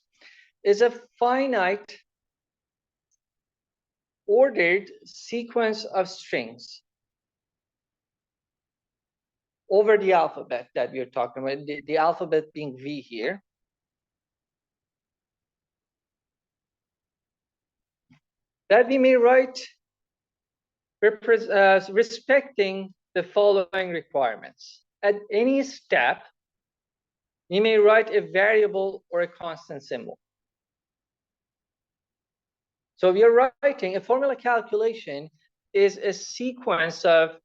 Speaker 1: Is a finite ordered sequence of strings over the alphabet that we are talking about, the alphabet being V here. That we may write respecting the following requirements. At any step, you may write a variable or a constant symbol. So we are writing a formula calculation is a sequence of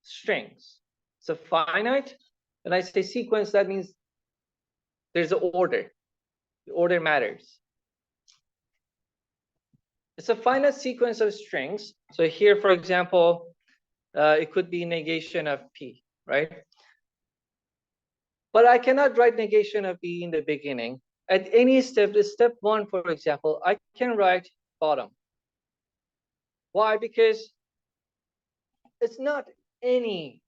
Speaker 1: strings. It's a finite. When I say sequence, that means there's an order. The order matters. It's a finite sequence of strings. So here, for example, it could be negation of P, right? But I cannot write negation of P in the beginning. At any step, the step 1, for example, I can write bottom. Why? Because it's not any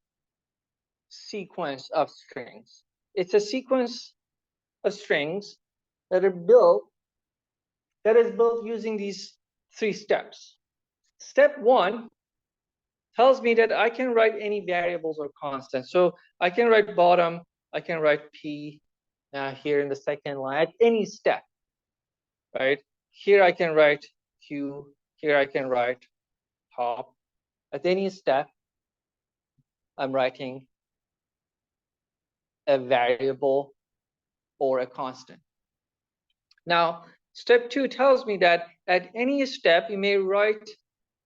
Speaker 1: sequence of strings. It's a sequence of strings that is built using these 3 steps. Step 1 tells me that I can write any variables or constants. So I can write bottom, I can write P here in the second line at any step, right? Here I can write Q, here I can write top. At any step, I'm writing a variable or a constant. Now, step 2 tells me that at any step, you may write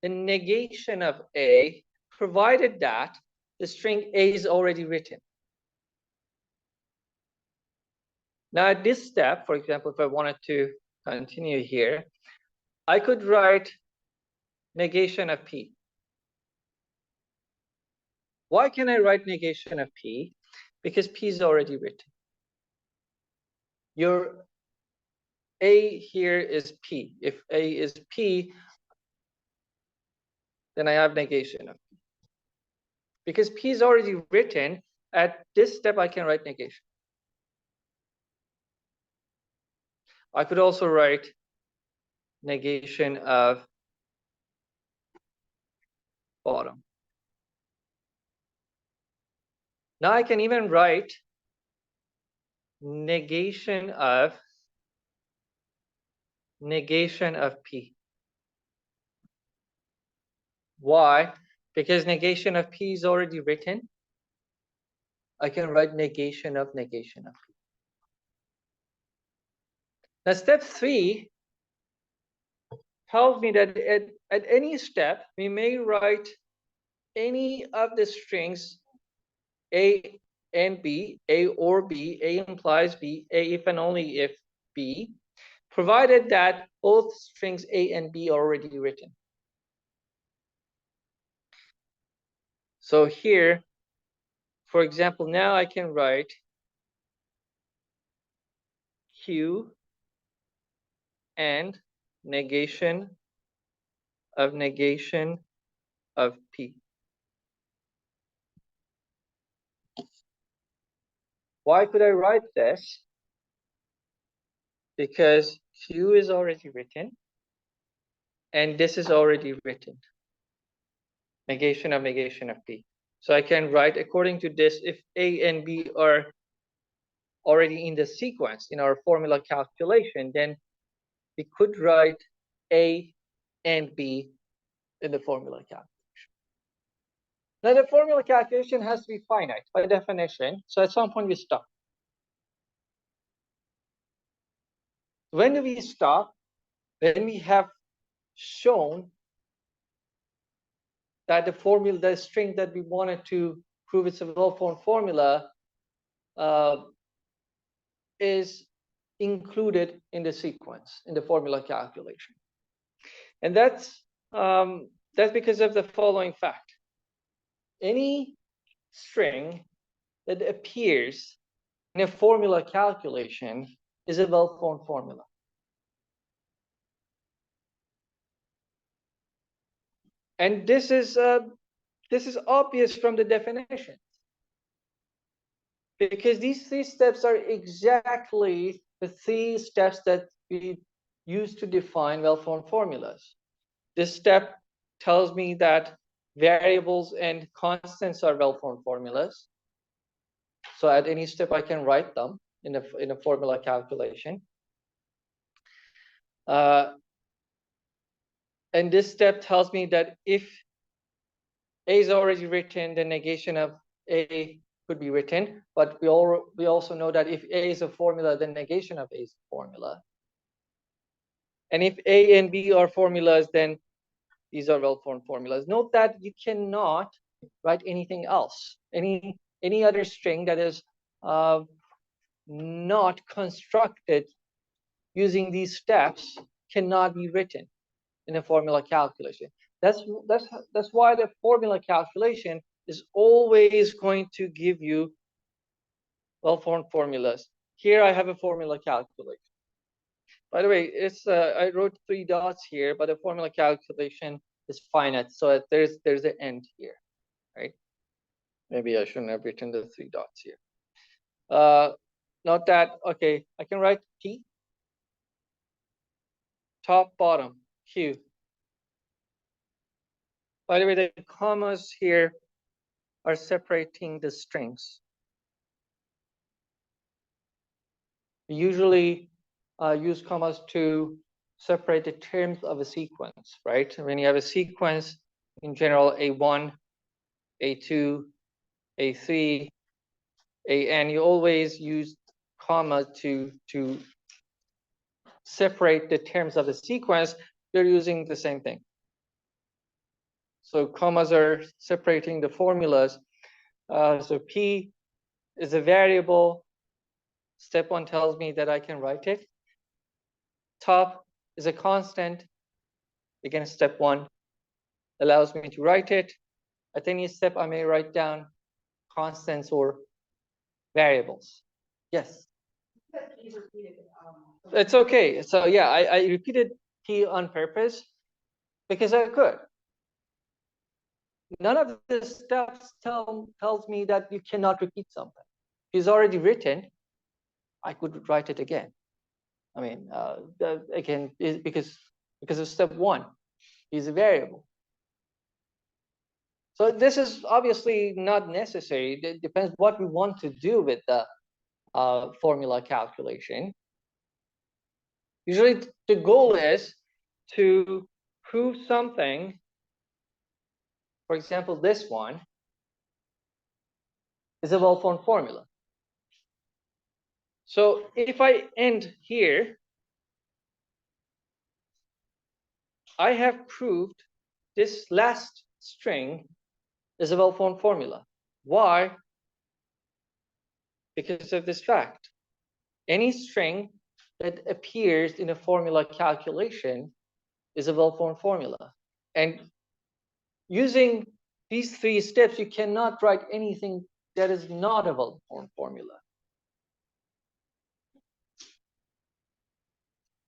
Speaker 1: the negation of A, provided that the string A is already written. Now, at this step, for example, if I wanted to continue here, I could write negation of P. Why can I write negation of P? Because P is already written. Your A here is P. If A is P, then I have negation of P. Because P is already written, at this step I can write negation. I could also write negation of bottom. Now I can even write negation of P. Why? Because negation of P is already written. I can write negation of P. Now step 3 tells me that at any step, we may write any of the strings A and B, A or B, A implies B, A if and only if B, provided that both strings A and B are already written. So here, for example, now I can write Q and negation of P. Why could I write this? Because Q is already written and this is already written. Negation of P. So I can write according to this, if A and B are already in the sequence in our formula calculation, then we could write A and B in the formula calculation. Now the formula calculation has to be finite by definition. So at some point we stop. When do we stop? When we have shown that the string that we wanted to prove it's a well-formed formula is included in the sequence, in the formula calculation. And that's because of the following fact. Any string that appears in a formula calculation is a well-formed formula. And this is obvious from the definition, because these 3 steps are exactly the 3 steps that we use to define well-formed formulas. This step tells me that variables and constants are well-formed formulas. So at any step I can write them in a formula calculation. And this step tells me that if A is already written, the negation of A could be written. But we also know that if A is a formula, then negation of A is a formula. And if A and B are formulas, then these are well-formed formulas. Note that you cannot write anything else. Any other string that is not constructed using these steps cannot be written in a formula calculation. That's why the formula calculation is always going to give you well-formed formulas. Here I have a formula calculation. By the way, it's I wrote 3 dots here, but the formula calculation is finite, so there's an end here, right? Maybe I shouldn't have written the 3 dots here. Note that, okay, I can write P, top, bottom, Q. By the way, the commas here are separating the strings. We usually use commas to separate the terms of a sequence, right? When you have a sequence, in general, A1, A2, A3, AN, you always use comma to separate the terms of the sequence. You're using the same thing. So commas are separating the formulas. So P is a variable. Step 1 tells me that I can write it. Top is a constant. Again, step 1 allows me to write it. At any step, I may write down constants or variables. Yes? It's okay. So yeah, I repeated P on purpose because I could. None of the steps tells me that you cannot repeat something. It's already written. I could write it again. I mean, again, because of step 1, is a variable. So this is obviously not necessary. It depends what we want to do with the formula calculation. Usually the goal is to prove something. For example, this one is a well-formed formula. So if I end here, I have proved this last string is a well-formed formula. Why? Because of this fact. Any string that appears in a formula calculation is a well-formed formula. And using these 3 steps, you cannot write anything that is not a well-formed formula.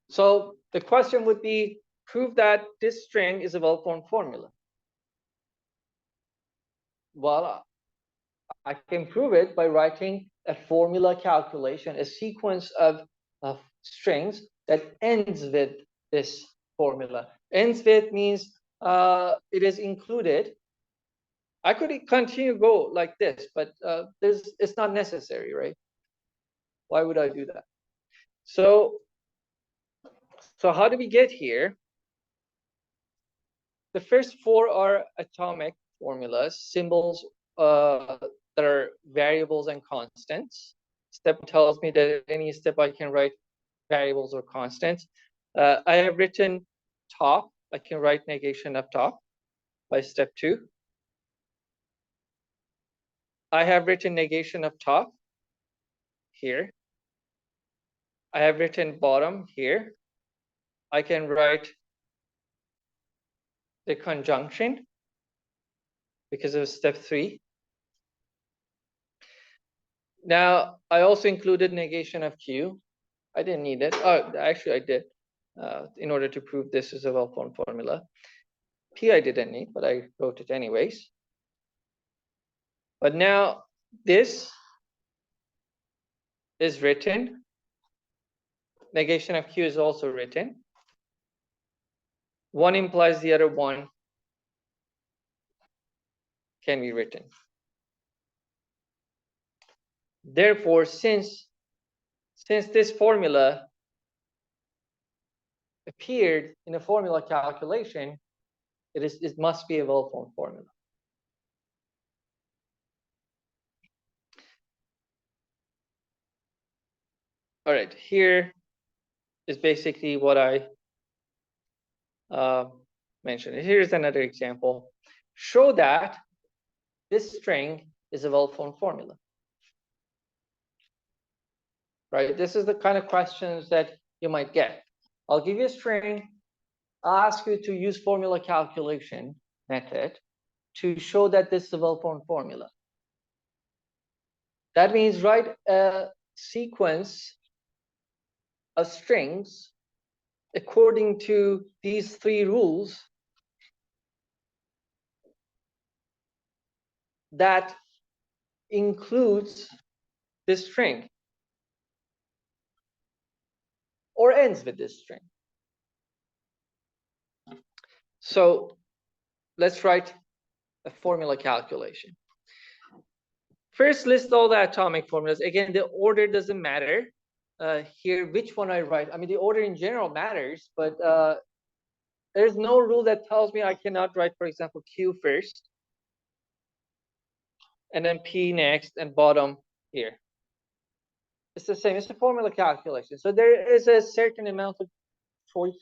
Speaker 1: So the question would be, prove that this string is a well-formed formula. Well, I can prove it by writing a formula calculation, a sequence of strings that ends with this formula. Ends with means it is included. I could continue go like this, but it's not necessary, right? Why would I do that? So how do we get here? The first 4 are atomic formulas, symbols that are variables and constants. Step tells me that at any step I can write variables or constants. I have written top. I can write negation of top by step 2. I have written negation of top here. I have written bottom here. I can write the conjunction because of step 3. Now, I also included negation of Q. I didn't need it. Oh, actually, I did in order to prove this is a well-formed formula. P I didn't need, but I wrote it anyways. But now this is written. Negation of Q is also written. One implies the other one can be written. Therefore, since this formula appeared in a formula calculation, it must be a well-formed formula. All right, here is basically what I mentioned. Here's another example. Show that this string is a well-formed formula. Right? This is the kind of questions that you might get. I'll give you a string. I'll ask you to use formula calculation method to show that this is a well-formed formula. That means write a sequence of strings according to these three rules that includes this string or ends with this string. So let's write a formula calculation. First, list all the atomic formulas. Again, the order doesn't matter here, which one I write. I mean, the order in general matters, but there's no rule that tells me I cannot write, for example, Q first, and then P next, and bottom here. It's the same. It's a formula calculation. So there is a certain amount of choice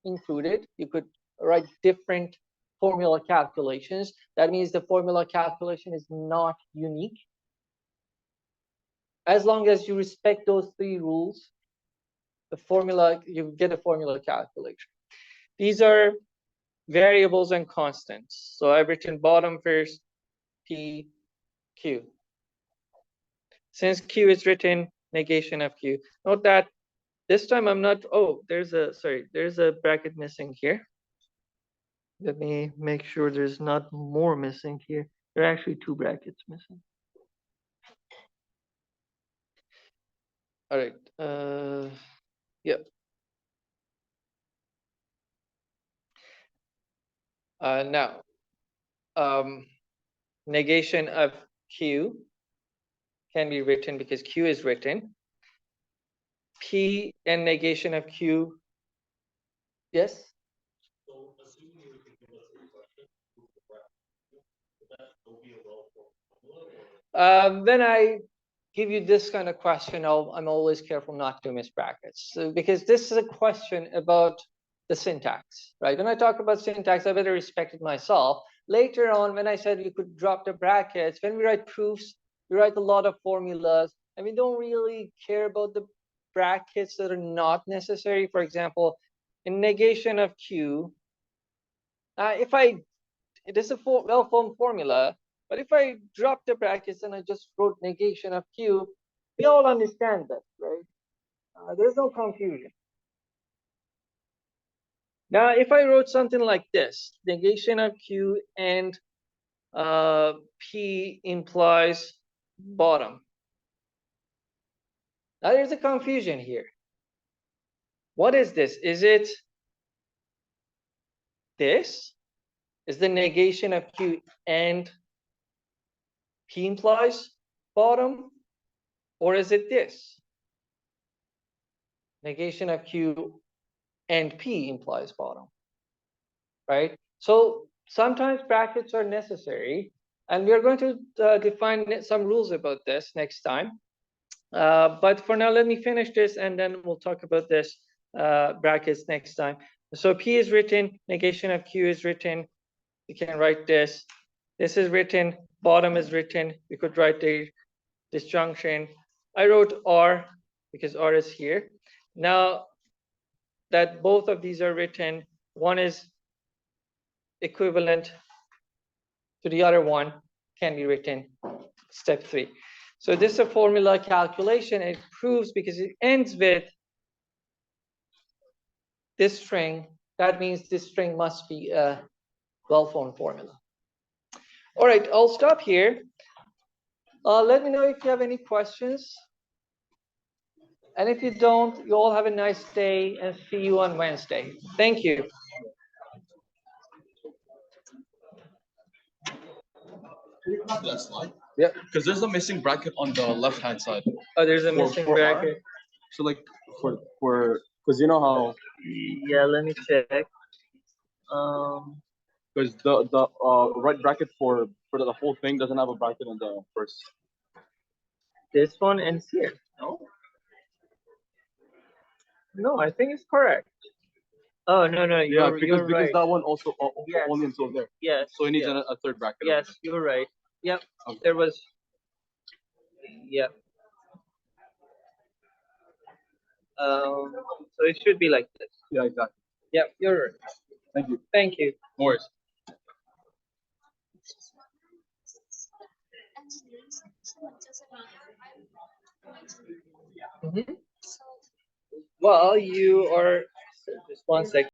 Speaker 1: included. You could write different formula calculations. That means the formula calculation is not unique. As long as you respect those three rules, the formula, you get a formula calculation. These are variables and constants. So I've written bottom first, P, Q. Since Q is written, negation of Q. Note that this time I'm not, oh, there's a bracket missing here. Let me make sure there's not more missing here. There are actually two brackets missing. All right, yeah. Now, negation of Q can be written because Q is written. P and negation of Q, yes?
Speaker 4: So assuming you can give us a question, would that still be a well-formed formula?
Speaker 1: When I give you this kind of question, I'm always careful not to miss brackets. So, because this is a question about the syntax, right? When I talk about syntax, I better respect it myself. Later on, when I said you could drop the brackets, when we write proofs, we write a lot of formulas, and we don't really care about the brackets that are not necessary. For example, in negation of Q, it is a well-formed formula, but if I drop the brackets and I just wrote negation of Q, we all understand that, right? There's no confusion. Now, if I wrote something like this, negation of Q and P implies bottom. Now, there's a confusion here. What is this? Is it this? Is the negation of Q and P implies bottom? Or is it this? Negation of Q and P implies bottom, right? So sometimes brackets are necessary, and we are going to define some rules about this next time. But for now, let me finish this, and then we'll talk about this brackets next time. So P is written, negation of Q is written. You can write this. This is written, bottom is written. We could write the disjunction. I wrote R because R is here. Now that both of these are written, one is equivalent to the other one, can be written step 3. So this is a formula calculation. It proves because it ends with this string. That means this string must be a well-formed formula. All right, I'll stop here. Let me know if you have any questions. And if you don't, you all have a nice day and see you on Wednesday. Thank you.
Speaker 4: That slide?
Speaker 1: Yeah.
Speaker 4: Because there's a missing bracket on the left-hand side.
Speaker 1: Oh, there's a missing
Speaker 4: for R.
Speaker 1: bracket.
Speaker 4: So like for because you know how
Speaker 1: Yeah, let me check.
Speaker 4: because the right bracket for the whole thing doesn't have a bracket on the first.
Speaker 1: This one ends here. No? No, I think it's correct. Oh no, no,
Speaker 5: Yeah,
Speaker 1: you're
Speaker 5: because
Speaker 1: right.
Speaker 5: that one also
Speaker 1: Yes.
Speaker 5: only until there.
Speaker 1: Yes.
Speaker 5: So it needs
Speaker 1: yes.
Speaker 5: a third bracket.
Speaker 1: Yes, you're right. Yep.
Speaker 5: Okay.
Speaker 1: There was. Yep. So it should be like this.
Speaker 5: Yeah, exactly.
Speaker 1: Yep, you're right.
Speaker 5: Thank you.
Speaker 1: Thank you.
Speaker 5: No worries.
Speaker 1: Mhm. Well, you are. Just one second.